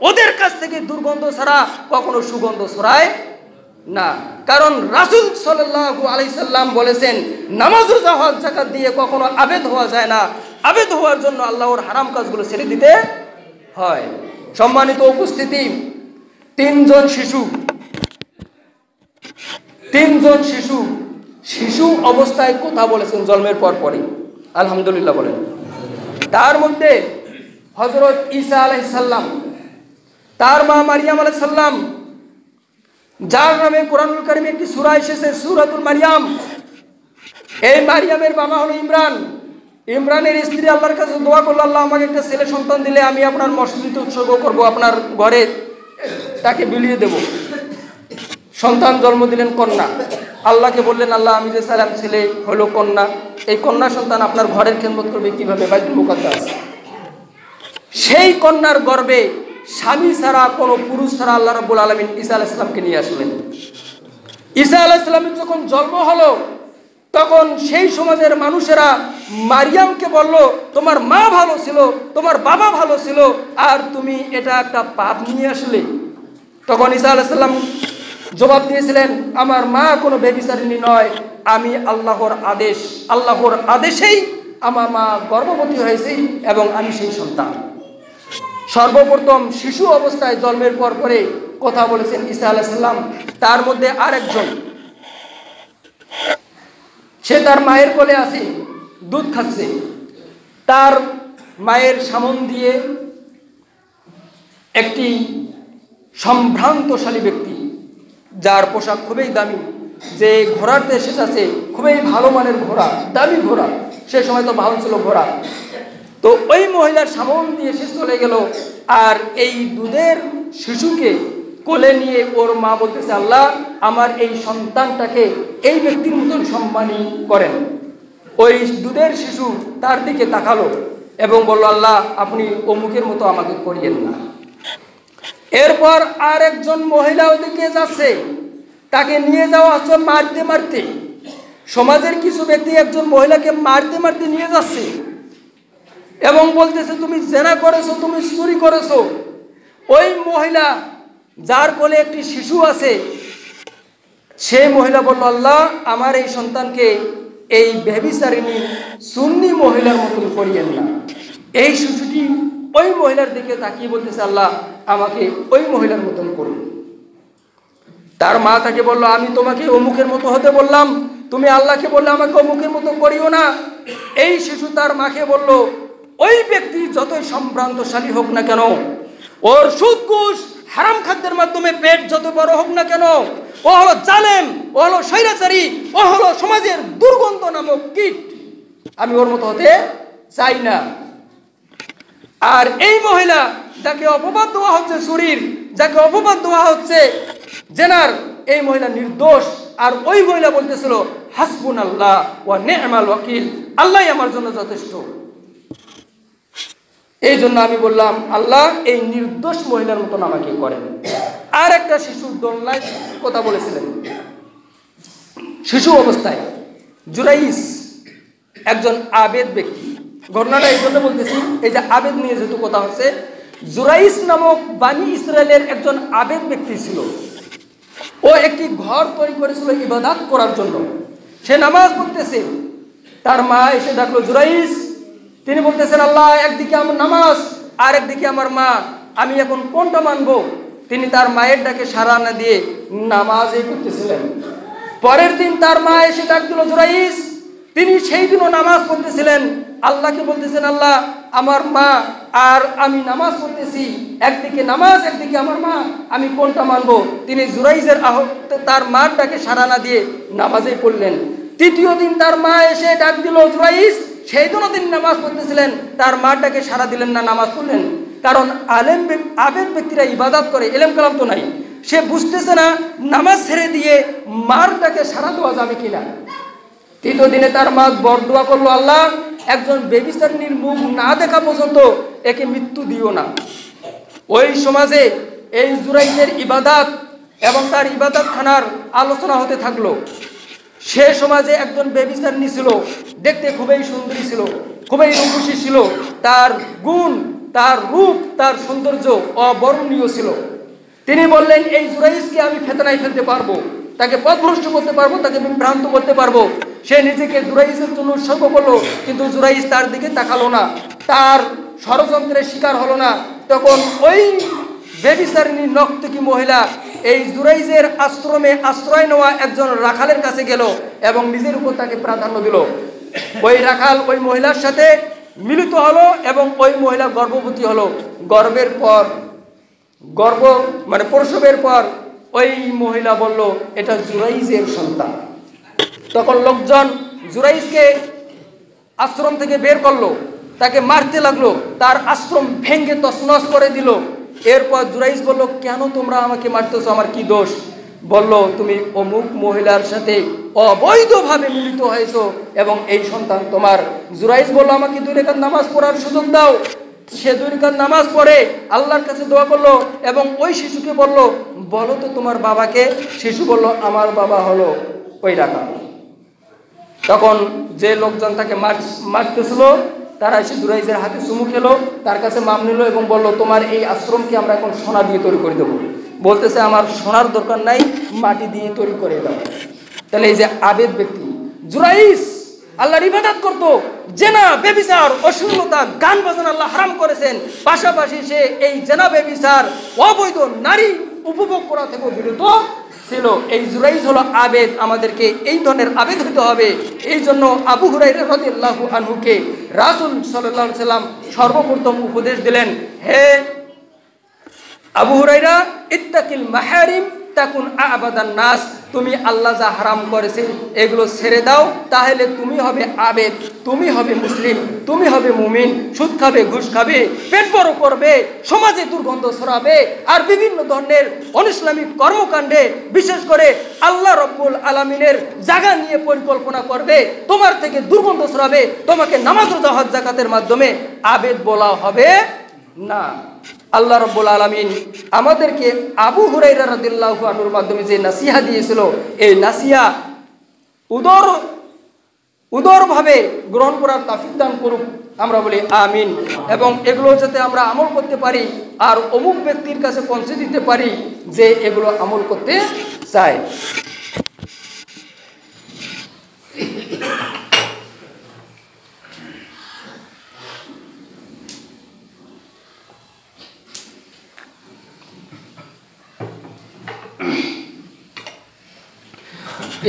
ওদের কাছ থেকে দুর্গন্ধ ছাড়া কখনো সুগন্ধ ছড়ায় না। কারণ রাসূল সাল্লাল্লাহু আলাইহি সাল্লাম বলেছেন, নামাজ রোজা হজ যাকাত দিয়ে কখনো আবেদ হওয়া যায় না। আবেদ হওয়ার জন্য আল্লাহর হারাম কাজগুলো ছেড়ে দিতে হয়। সম্মানিত উপস্থিতি, তিনজন শিশু অবস্থায় কথা বলেছেন জন্মের পরই, আলহামদুলিল্লাহ বলেন। তার মধ্যে হযরত ঈসা আলাইহিস সালাম, তার মা মারিয়াম আলাইহিস সালাম, যার নামে কোরআনুল কারীমে একটি সূরা এসেছে সূরাতুল মারিয়াম। এই মারিয়ামের বাবা হলো ইমরানের স্ত্রী আল্লাহর কাছে দোয়া করল, আল্লাহ আমাকে একটা ছেলে সন্তান দিলে আমি আপনার মসজিদে উৎসর্গ করব, আপনার ঘরে তাকে বিলিয়ে দেব। সন্তান জন্ম দিলেন কন্যা। আল্লাহকে বললেন, আল্লাহ আমি যে সালাম ছেলে হলো কন্যা, এই কন্যা সন্তান আপনার ঘরের খেদমত করবে কিভাবে? বাইতুল মুকাদ্দাস। সেই কন্যার গর্ভে স্বামী ছাড়া, কোনো পুরুষ ছাড়া আল্লাহ রাব্বুল আলামিন ঈসা আলাইহিস সালামকে নিয়ে আসলেন। ঈসা আলাইহিস সালামের যখন জন্ম হলো, তখন সেই সমাজের মানুষেরা মারিয়ামকে বলল, তোমার মা ভালো ছিল, তোমার বাবা ভালো ছিল, আর তুমি এটা একটা পাপ নিয়ে আসলে। তখন ঈসা আলাইহিস সালাম জবাব দিয়েছিলেন, আমার মা কোনো ব্যভিচারিণী নয়, আমি আল্লাহর আদেশেই আমার মা গর্ভবতী হয়েছে এবং আমি সেই সন্তান। সর্বপ্রথম শিশু অবস্থায় জন্মের পরে কথা বলেছেন ঈসা আলাইহিস সালাম। তার মধ্যে আরেকজন, সে তার মায়ের কোলে আছে, দুধ খাচ্ছে। তার মায়ের সামন দিয়ে একটি সম্ভ্রান্তশালী ব্যক্তি, যার পোশাক খুবই দামি, যে ঘোড়ার দেশে আছে, খুবই ভালো মানের ঘোড়া, দামি ঘোড়া, সে সময় তো ভালো ছিল ঘোড়া। তো ওই মহিলার সামন দিয়ে সে চলে গেল, আর এই দুধের শিশুকে কোলে নিয়ে ওর মা বলতেছে, আল্লাহ আমার এই সন্তানটাকে এই ব্যক্তির মতন সম্মানী করেন। ওই দুধের শিশু তার দিকে তাকালো এবং বলল, আল্লাহ আপনি অমুকের মতো আমাকে করিয়েন না। এরপর আর একজন মহিলা ওদিকে যাচ্ছে, তাকে নিয়ে যাওয়া হচ্ছে মারতে। সমাজের কিছু ব্যক্তি একজন মহিলাকে মারতে নিয়ে যাচ্ছে এবং বলতেছে, তুমি জেনা করেছো, তুমি চুরি করেছো। ওই মহিলা, যার কোলে একটি শিশু আছে, সেই মহিলা বলল, আল্লাহ আমার এই সন্তানকে এই ব্যভিচারিণী সুন্নি মহিলার মতন করিয়েন না। এই শিশুটি ওই মহিলার দিকে তাকিয়ে বলতেছে, আল্লাহ আমাকে ওই মহিলার মতন করুন। তার মা তাকে বলল, আমি তোমাকে অমুকের মতো হতে বললাম, তুমি আল্লাহকে বললে আমাকে অমুকের মতো করিও না। এই শিশু তার মাকে বলল, ওই ব্যক্তি যতই সম্ভ্রান্তশালী হোক না কেন, ওর সুদ ঘুষ হারাম খাদ্যের মাধ্যমে পেট যত বড় হোক না কেন, ও হলো জালেম, ও হলো স্বৈরাচারী, ও হলো সমাজের দুর্গন্ধ নামক কীট, আমি ওর মতো হতে চাই না। আর এই মহিলা, যাকে অপবাদ দেওয়া হচ্ছে চুরির, যাকে অপবাদ দেওয়া হচ্ছে জেনার, এই মহিলা নির্দোষ। আর ওই মহিলা বলতেছিল, হাসবুনাল্লাহ ওয়া নি'মাল ওয়াকিল, আল্লাহই আমার জন্য যথেষ্ট। এই জন্য আমি বললাম, আল্লাহ এই নির্দোষ মহিলার মতন আমাকে করেন। আর একটা শিশুর দোলনায় কথা বলেছিলেন শিশু অবস্থায়। জুরাইস একজন আবেদ ব্যক্তি। ঘটনাটা এই জন্য বলতেছি, এই যে আবেদ নিয়ে যেহেতু কথা হচ্ছে, জুরাইস নামক বানি ইসরায়েলের একজন আবেদ ব্যক্তি ছিল। ও একটি ঘর তৈরি করেছিল ইবাদত করার জন্য। সে নামাজ পড়তেছে, তার মা এসে ডাকলো, জুরাইস। তিনি বলতেছেন, আল্লাহ একদিকে আমার নামাজ আর একদিকে আমার মা, আমি এখন কোনটা মানবো? তিনি তার মায়ের ডাকে সাড়া না দিয়ে নামাজই পড়তেছিলেন। পরের দিন তার মা এসে ডাক দিল জুরাইস। তিনি সেই দিনও নামাজ পড়তেছিলেন, আল্লাহকে বলতেছেন, আল্লাহ আমার মা আর আমি নামাজ পড়তেছি, একদিকে নামাজ একদিকে আমার মা, আমি কোনটা মানবো? তিনি জুরাইজের তার মার ডাকে সাড়া না দিয়ে নামাজেই পড়লেন। তৃতীয় দিন তার মা এসে ডাক দিল জুরাইস। সেই দিনও তিনি নামাজ পড়তেছিলেন, তার মার ডাকে সাড়া দিলেন না, নামাজ পড়লেন। কারণ আবেদ ব্যক্তিরা ইবাদত করে, এলেম কালাম তো নাই, সে বুঝতেছে না নামাজ ছেড়ে দিয়ে মার ডাকে সাড়া দেওয়া যাবে কিনা। তৃতীয় দিনে তার মা বরদোয়া করলো, আল্লাহ একজন ব্যভিচারিণীর মুখ না দেখা পর্যন্ত একে মৃত্যু দিও না। ওই সমাজে এই জুরাইজের ইবাদত এবং তার ইবাদত খানার আলোচনা হতে থাকলো। সে সমাজে একজন ব্যভিচারিণী ছিল, দেখতে খুবই সুন্দরী ছিল, খুবই রূপসী ছিল, তার গুণ, তার রূপ, তার সৌন্দর্য অবর্ণনীয় ছিল। তিনি বললেন, এই জুরাইজকে আমি ফেতনায় ফেলতে পারবো, তাকে পথভ্রষ্ট করতে পারবো, তাকে বিভ্রান্ত করতে পারবো। সে নিজেকে জুরাইজের জন্য উৎসর্গ করলো, কিন্তু জুরাইজ তার দিকে তাকালো না, তার ষড়যন্ত্রের শিকার হলো না। তখন ওই ব্যভিচারিণী নর্তকী মহিলা এই জুরাইজের আশ্রমে আশ্রয় নেওয়া একজন রাখালের কাছে গেল এবং নিজের উপর তাকে প্রাধান্য দিল। ওই রাখাল ওই মহিলার সাথে মিলিত হলো এবং ওই মহিলা গর্ভবতী হলো। প্রসবের পর ওই মহিলা বলল এটা জুরাইজের সন্তান। তখন লোকজন জুরাইজকে আশ্রম থেকে বের করলো, তাকে মারতে লাগলো, তার আশ্রম ভেঙে তছনছ করে দিল। এরপর জুরাইজ বলল, কেন তোমরা আমাকে মারতেছো, আমার কি দোষ? বলল, তুমি অমুক মহিলার সাথে অবৈধভাবে মিলিত হয়েছো এবং এই সন্তান তোমার। জুরাইজ বলল, আমাকে 2 রাকাত নামাজ পড়ার সুযোগ দাও। সে 2 রাকাত নামাজ পড়ে আল্লাহর কাছে দোয়া করলো এবং ওই শিশুকে বলল, বলো তো তোমার বাবাকে। শিশু বলল, আমার বাবা হলো ওই রাখাল। তখন যে লোকজন তাকে মারতেছিল তারা এসে জুরাইজের হাতে চুমু খেলো, তার কাছে মাপ নিল এবং বলল, তোমার এই আশ্রমকে আমরা এখন সোনা দিয়ে তৈরি করে দেবো। বলতেছে, আমার সোনার দরকার নাই, মাটি দিয়ে তৈরি করে দাও। তাহলে এই যে আবেদ ব্যক্তি জুরাইজ আল্লাহর ইবাদত করতো, জেনা, ব্যভিচার, অশ্লীলতা, গান বাজনা আল্লাহ হারাম করেছেন, পাশাপাশি সে এই জেনা, ব্যভিচার, অবৈধ নারী উপভোগ করা থেকে বিরত ছিল। এই জুরাইজ হলো আবেদ। আমাদেরকে এই ধরনের আবেদ হতে হবে। এই জন্য আবু হুরায়রা রাদিয়াল্লাহু আনহুকে রাসূল সাল্লাল্লাহু আলাইহি সাল্লাম সর্বপ্রথম উপদেশ দিলেন, হে আবু হুরায়রা, ইত্তাকিল মাহারিম তাকুন আবাদান নাস, তুমি আল্লাহ যা হারাম করেছে এগুলো ছেড়ে দাও, তাহলে তুমি হবে আবেদ, তুমি হবে মুসলিম, তুমি হবে মুমিন। সুদ খাবে, ঘুষ খাবে, পেট বড় করবে, সমাজে দুর্গন্ধ ছড়াবে, আর বিভিন্ন ধরনের অনিসলামিক কর্মকাণ্ডে বিশেষ করে আল্লাহ রব্বুল আলামিনের জায়গা নিয়ে পরিকল্পনা করবে, তোমার থেকে দুর্গন্ধ ছড়াবে। তোমাকে নামাজ, রোজা, হজ, যাকাতের মাধ্যমে আবেদ বলা হবে না। আল্লাহ রাব্বুল আলামিন আমাদেরকে আবু হুরায়রা রাদিয়াল্লাহু আনহুর মাধ্যমে যে নাসিহা দিয়েছিল, এই নাসিহা উদারভাবে গ্রহণ করার তৌফিক দান করুক, আমরা বলি আমিন। এবং এগুলো যাতে আমরা আমল করতে পারি আর অমুক ব্যক্তির কাছে পৌঁছে দিতে পারি যে এগুলো আমল করতে চায়।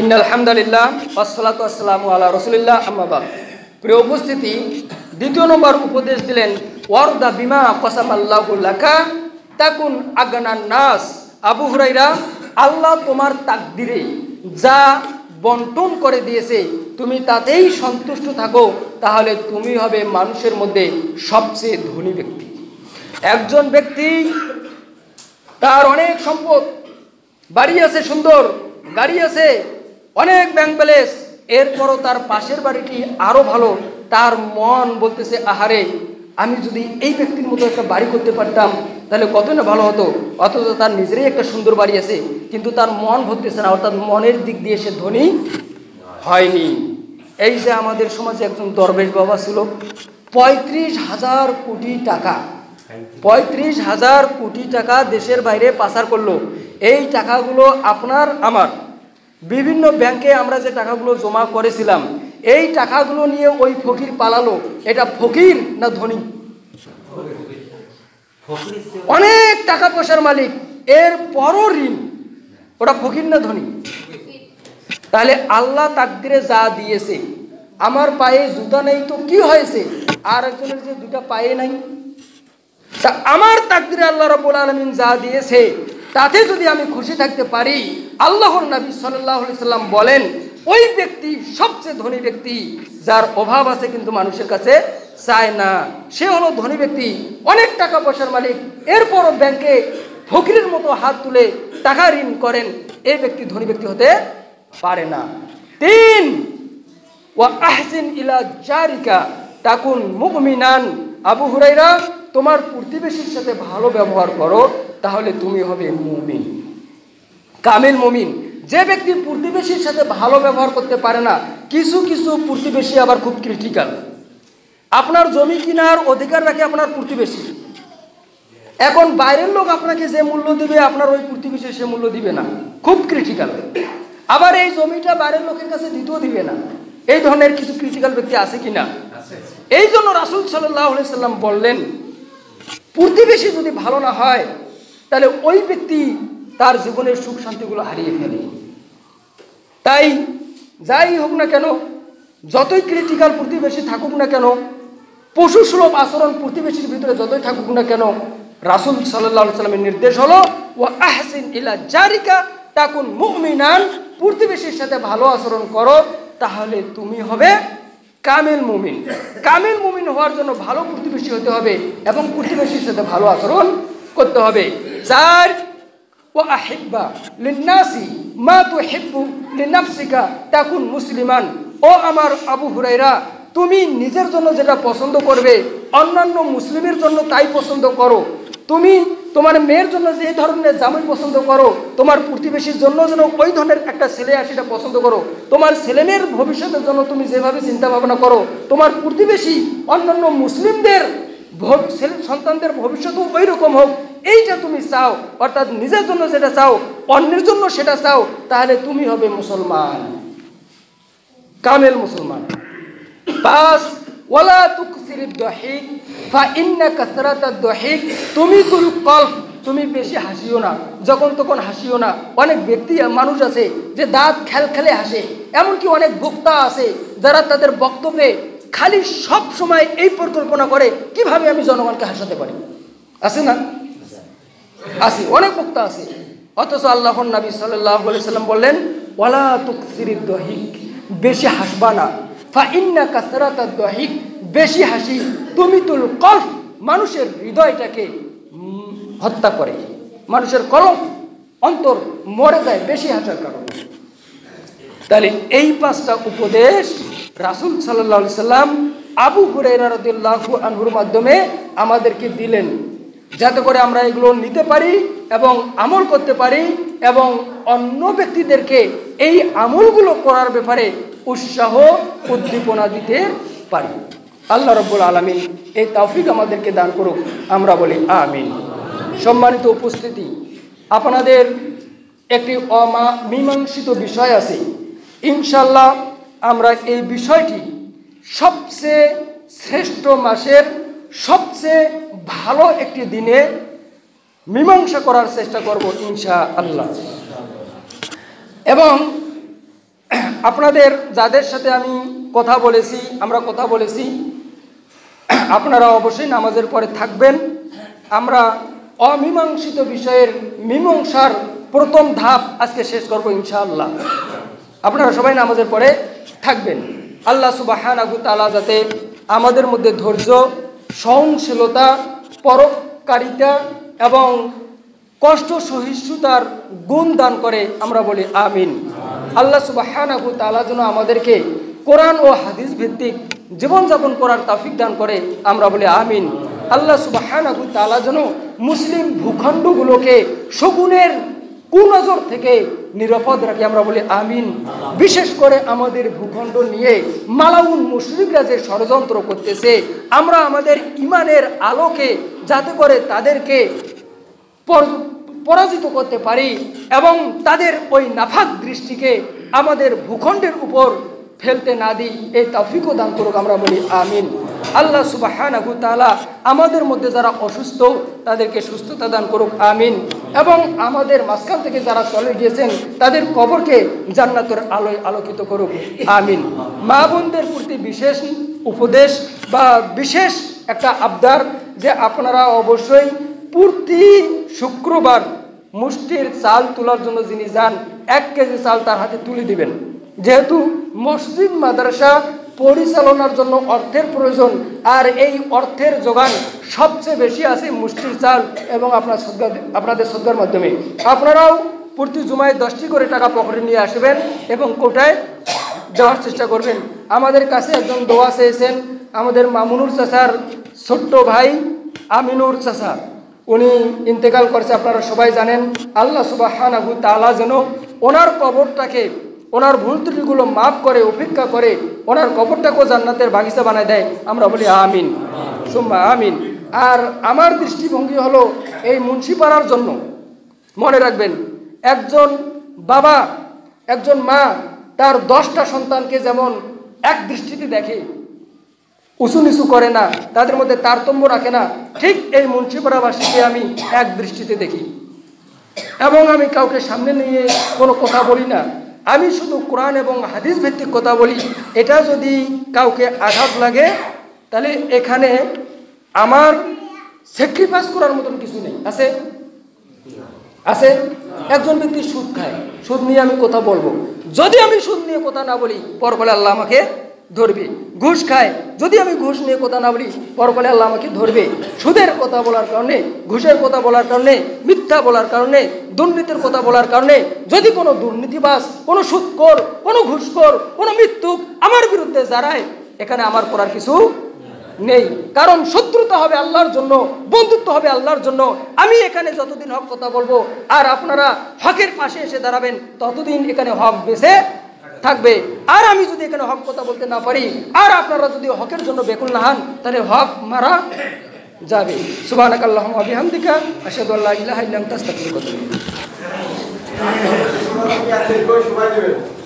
ইন্নাল হামদুলিল্লাহ ওয়াসসালাতু ওয়াসসালামু আলা রাসূলিল্লাহ, আম্মা বাদ। প্রিয় উপস্থিতি, দ্বিতীয় নম্বর উপদেশ দিলেন, ওয়ারদা বিমা কাসামাল্লাহু লাকা তাকুন আগনান নাস। আবু হুরায়রা, আল্লাহ তোমার তাকদিরে যা বন্টন করে দিয়েছে তুমি তাতেই সন্তুষ্ট থাকো, তাহলে তুমি হবে মানুষের মধ্যে সবচেয়ে ধনী ব্যক্তি। একজন ব্যক্তি তার অনেক সম্পদ, বাড়ি আছে, সুন্দর গাড়ি আছে, অনেক ব্যাংক ব্যালেন্স, এরপরও তার পাশের বাড়িটি আরো ভালো। তার মন বলতেছে, আহারে, আমি যদি এই ব্যক্তির মতো একটা বাড়ি করতে পারতাম তাহলে কত না ভালো হতো। অথচ তার নিজেরই একটা সুন্দর বাড়ি আছে, কিন্তু তার মন ভরতেছে না, অর্থাৎ মনের দিক দিয়ে সে ধনী হয়নি। এই যে আমাদের সমাজে একজন দরবেশ বাবা ছিল, 35,000 কোটি টাকা, 35,000 কোটি টাকা দেশের বাইরে পাচার করলো। এই টাকাগুলো আপনার আমার বিভিন্ন ব্যাংকে আমরা যে টাকাগুলো জমা করেছিলাম, এই টাকাগুলো নিয়ে ওই ফকির পালালো। এটা ফকির না ধনী? অনেক টাকা পয়সার মালিক, এর পরও ঋণ, ওটা ফকির না ধনী? তাহলে আল্লাহ তাকদিরে যা দিয়েছে, আমার পায়ে জুতা নেই তো কি হয়েছে, আর একজনের যে 2টা পায়ে নাই, তা আমার তাকদিরে আল্লাহ রাব্বুল আলামিন যা দিয়েছে তাতে যদি আমি খুশি থাকতে পারি, আল্লাহর নবী সাল্লাল্লাহু আলাইহি সাল্লাম বলেন, ওই ব্যক্তি সবচেয়ে ধনী ব্যক্তি যার অভাব আছে কিন্তু মানুষের কাছে চায় না, সে হলো ধনী ব্যক্তি। অনেক টাকা পয়সার মালিক, এরপরও ব্যাংকে ফকিরের মতো হাত তুলে টাকা ঋণ করেন, এই ব্যক্তি ধনী ব্যক্তি হতে পারে না। 3, ওয়া আহসিন ইলা জারিকা তাকুন মুমিনান। আবু হুরায়রা, তোমার প্রতিবেশীর সাথে ভালো ব্যবহার করো, তাহলে তুমি হবে মুমিন, কামিল মুমিন। যে ব্যক্তি প্রতিবেশীর সাথে ভালো ব্যবহার করতে পারে না, কিছু কিছু প্রতিবেশী আবার খুব ক্রিটিক্যাল। আপনার জমি কেনার অধিকার রাখে আপনার প্রতিবেশী, এখন বাইরের লোক আপনাকে যে মূল্য দিবে আপনার ওই প্রতিবেশী সে মূল্য দিবে না, খুব ক্রিটিক্যাল। আবার এই জমিটা বাইরের লোকের কাছে দিতেও দিবে না, এই ধরনের কিছু ক্রিটিক্যাল ব্যক্তি আছে কিনা? এই জন্য রাসূল সাল্লাল্লাহু আলাইহি সাল্লাম বললেন, প্রতিবেশী যদি ভালো না হয় তাহলে ওই ব্যক্তি তার জীবনের সুখ শান্তিগুলো হারিয়ে ফেলে। তাই যাই হোক না কেন, যতই ক্রিটিক্যাল প্রতিবেশী থাকুক না কেন, পশুসুলভ আচরণ প্রতিবেশীর ভিতরে যতই থাকুক না কেন, রাসূল সাল্লাল্লাহু আলাইহি সাল্লামের নির্দেশ হলো ওয়া আহসিন ইলা জারিকা তাকুন মুমিনান, প্রতিবেশীর সাথে ভালো আচরণ করো, তাহলে তুমি হবে কামিল মুমিন। কামিল মুমিন হওয়ার জন্য ভালো প্রতিবেশী হতে হবে এবং প্রতিবেশীর সাথে ভালো আচরণ করতে হবে। চার, ওয়া আহিব্বা লিন্নাসি মা তুহিব্বু লিনাফসিকা তাকুন মুসলিমান। ও আমার আবু হুরায়রা, তুমি নিজের জন্য যেটা পছন্দ করবে অন্যান্য মুসলিমের জন্য তাই পছন্দ করো। তুমি তোমার মেয়ের জন্য যে ধরনের জামাই পছন্দ করো, তোমার প্রতিবেশীর জন্য যেন ওই ধরনের একটা ছেলে আসে সেটা পছন্দ করো। তোমার ছেলেমেয়ের ভবিষ্যতের জন্য তুমি যেভাবে চিন্তা ভাবনা করো, তোমার প্রতিবেশী অন্যান্য মুসলিমদের সন্তানদের ভবিষ্যৎও ওই রকম হোক, এইটা তুমি চাও, অর্থাৎ নিজের জন্য যেটা চাও অন্যের জন্য সেটা চাও, তাহলে তুমি হবে মুসলমান, কামেল মুসলমান। পাঁচ, ওয়ালা তুকসিরিদ দহিক ফা ইন্না কাসরাতাদ দহিক তুমিতুল কলব, তুমি বেশি হাসিও না, যখন তখন হাসিও না। অনেক ব্যক্তি মানুষ আছে যে দাঁত খেলে হাসে, এমনকি অনেক বক্তা আছে যারা তাদের বক্তব্যে খালি সব সময় এই পরিকল্পনা করে কিভাবে আমি জনগণকে হাসাতে পারি। আছে না? আছে, অনেক বক্তা আছে। অথচ আল্লাহর নবী সাল্লাল্লাহু আলাইহি সাল্লাম বললেন ওয়ালা তুকসিরিদ দহিক, বেশি হাসবা না। ফা ইন্না কাসরাতাদ দহিক, বেশি হাসি তুমিতুল কলব, মানুষের হৃদয়টাকে হত্যা করে, মানুষের কলব অন্তর মরে যায় বেশি হাসার কারণে। তাহলে এই পাঁচটা উপদেশ রাসূল সাল্লাল্লাহু আলাইহি সাল্লাম আবু হুরায়রা রাদিয়াল্লাহু আনহুর মাধ্যমে আমাদেরকে দিলেন, যাতে করে আমরা এগুলো নিতে পারি এবং আমল করতে পারি এবং অন্য ব্যক্তিদেরকে এই আমলগুলো করার ব্যাপারে উৎসাহ উদ্দীপনা দিতে পারি। আল্লাহ রাব্বুল আলামিন এই তৌফিক আমাদেরকে দান করুক, আমরা বলি আমিন। সম্মানিত উপস্থিতি, আপনাদের একটি অমীমাংসিত বিষয় আছে, ইনশাআল্লাহ আমরা এই বিষয়টি সবচেয়ে শ্রেষ্ঠ মাসের সবচেয়ে ভালো একটি দিনে মীমাংসা করার চেষ্টা করব ইনশাআল্লাহ। এবং আপনাদের যাদের সাথে আমি আমরা কথা বলেছি আপনারা অবশ্যই নামাজের পরে থাকবেন। আমরা অমীমাংসিত বিষয়ের মীমাংসার প্রথম ধাপ আজকে শেষ করব ইনশাআল্লাহ। আপনারা সবাই নামাজের পরে থাকবেন। আল্লাহ সুবহানাহু ওয়া তাআলা যাতে আমাদের মধ্যে ধৈর্য, সহনশীলতা, পরোপকারিতা এবং কষ্ট সহিষ্ণুতার গুণ দান করে, আমরা বলি আমিন। আল্লাহ সুবহানাহু ওয়া তাআলা যেন আমাদেরকে কোরআন ও হাদিস ভিত্তিক জীবনযাপন করার তৌফিক দান করে, আমরা বলি আমিন। আল্লাহ সুবহানাহু ওয়া তাআলা যেন মুসলিম ভূখণ্ডগুলোকে শকুনের কুনজর থেকে নিরাপদ রাখে, আমরা বলি আমিন। বিশেষ করে আমাদের ভূখণ্ড নিয়ে মালাউন মুশরিকরা যে ষড়যন্ত্র করতেছে, আমরা আমাদের ইমানের আলোকে যাতে করে তাদেরকে পরাজিত করতে পারি এবং তাদের ওই নাফাক দৃষ্টিকে আমাদের ভূখণ্ডের উপর ফেলতে না দিই, এই তৌফিকও দান করুক, আমরা বলি আমিন। আল্লাহ সুবহানাহু ওয়া তাআলা আমাদের মধ্যে যারা অসুস্থ তাদেরকে সুস্থতা দান করুক, আমিন। এবং আমাদের মাঝখান থেকে যারা চলে গিয়েছেন তাদের কবরকে জান্নাতের আলোয় আলোকিত করুক, আমিন। মা বোনদের প্রতি বিশেষ উপদেশ বা বিশেষ একটা আবদার যে আপনারা অবশ্যই প্রতি শুক্রবার মুষ্টির চাল তোলার জন্য যিনি যান 1 কেজি চাল তার হাতে তুলে দিবেন। যেহেতু মসজিদ মাদ্রাসা পরিচালনার জন্য অর্থের প্রয়োজন, আর এই অর্থের যোগান সবচেয়ে বেশি আছে মুষ্টির চাল এবং আপনাদের সদকার মাধ্যমে। আপনারাও প্রতি জুমায় 10টি করে টাকা পকেটে নিয়ে আসবেন এবং কোটায় দেওয়ার চেষ্টা করবেন। আমাদের কাছে একজন দোয়া চেয়েছেন, আমাদের মামুনুর চাচার ছোট্ট ভাই আমিনুর চাচা, উনি ইন্তেকাল করেছে, আপনারা সবাই জানেন। আল্লাহ সুবহানাহু ওয়া তাআলা যেন ওনার কবরটাকে, ওনার ভুল ত্রুটিগুলো মাফ করে, উপেক্ষা করে ওনার কবরটাকেও জান্নাতের বাগিচা বানায় দেয়, আমরা বলি আমিন সুম্মা আমিন। আর আমার দৃষ্টিভঙ্গি হলো এই মুন্সিপাড়ার জন্য মনে রাখবেন, একজন বাবা একজন মা তার 10টা সন্তানকে যেমন এক দৃষ্টিতে দেখে, উঁচু নিচু করে না, তাদের মধ্যে তারতম্য রাখে না, ঠিক এই মুন্সিপাড়াবাসীকে আমি এক দৃষ্টিতে দেখি। এবং আমি কাউকে সামনে নিয়ে কোনো কথা বলি না, আমি শুধু কোরআন এবং হাদিস ভিত্তিক কথা বলি। এটা যদি কাউকে আঘাত লাগে তাহলে এখানে আমার স্যাক্রিফাইস করার মতন কিছু নেই। আছে আছে একজন ব্যক্তি সুদ খায়, সুদ নিয়ে আমি কথা বলবো, যদি আমি সুদ নিয়ে কথা না বলি পরকালে আল্লাহ আমাকে ধরবে। ঘুষ খায়, যদি আমি ঘুষ নিয়ে কথা না বলি পরকালে আল্লাহ আমাকে ধরবে। সুদের কথা বলার কারণে, ঘুষের কথা বলার কারণে, মিথ্যা বলার কারণে, দুর্নীতির কথা বলার কারণে যদি কোনো দুর্নীতিবাজ, কোনো সুদখোর, কোনো ঘুষখোর, কোনো মৃত্যুক আমার বিরুদ্ধে দাঁড়ায়, এখানে আমার করার কিছু নেই। কারণ শত্রুতা হবে আল্লাহর জন্য, বন্ধুত্ব হবে আল্লাহর জন্য। আমি এখানে যতদিন হক কথা বলবো আর আপনারা হকের পাশে এসে দাঁড়াবেন, ততদিন এখানে হক বেঁচে থাকবে। আর আমি যদি এখানে হক কথা বলতে না পারি আর আপনারা যদি হকের জন্য বেকুল না হন, তাহলে হক মারা যাবে। সুবহানাকাল্লাহুম্মা ওয়া বিহামদিকা আশহাদু আল্লা ইলাহা ইল্লা আনতা আস্তাগফিরুকা ওয়া আতুবু ইলাইক।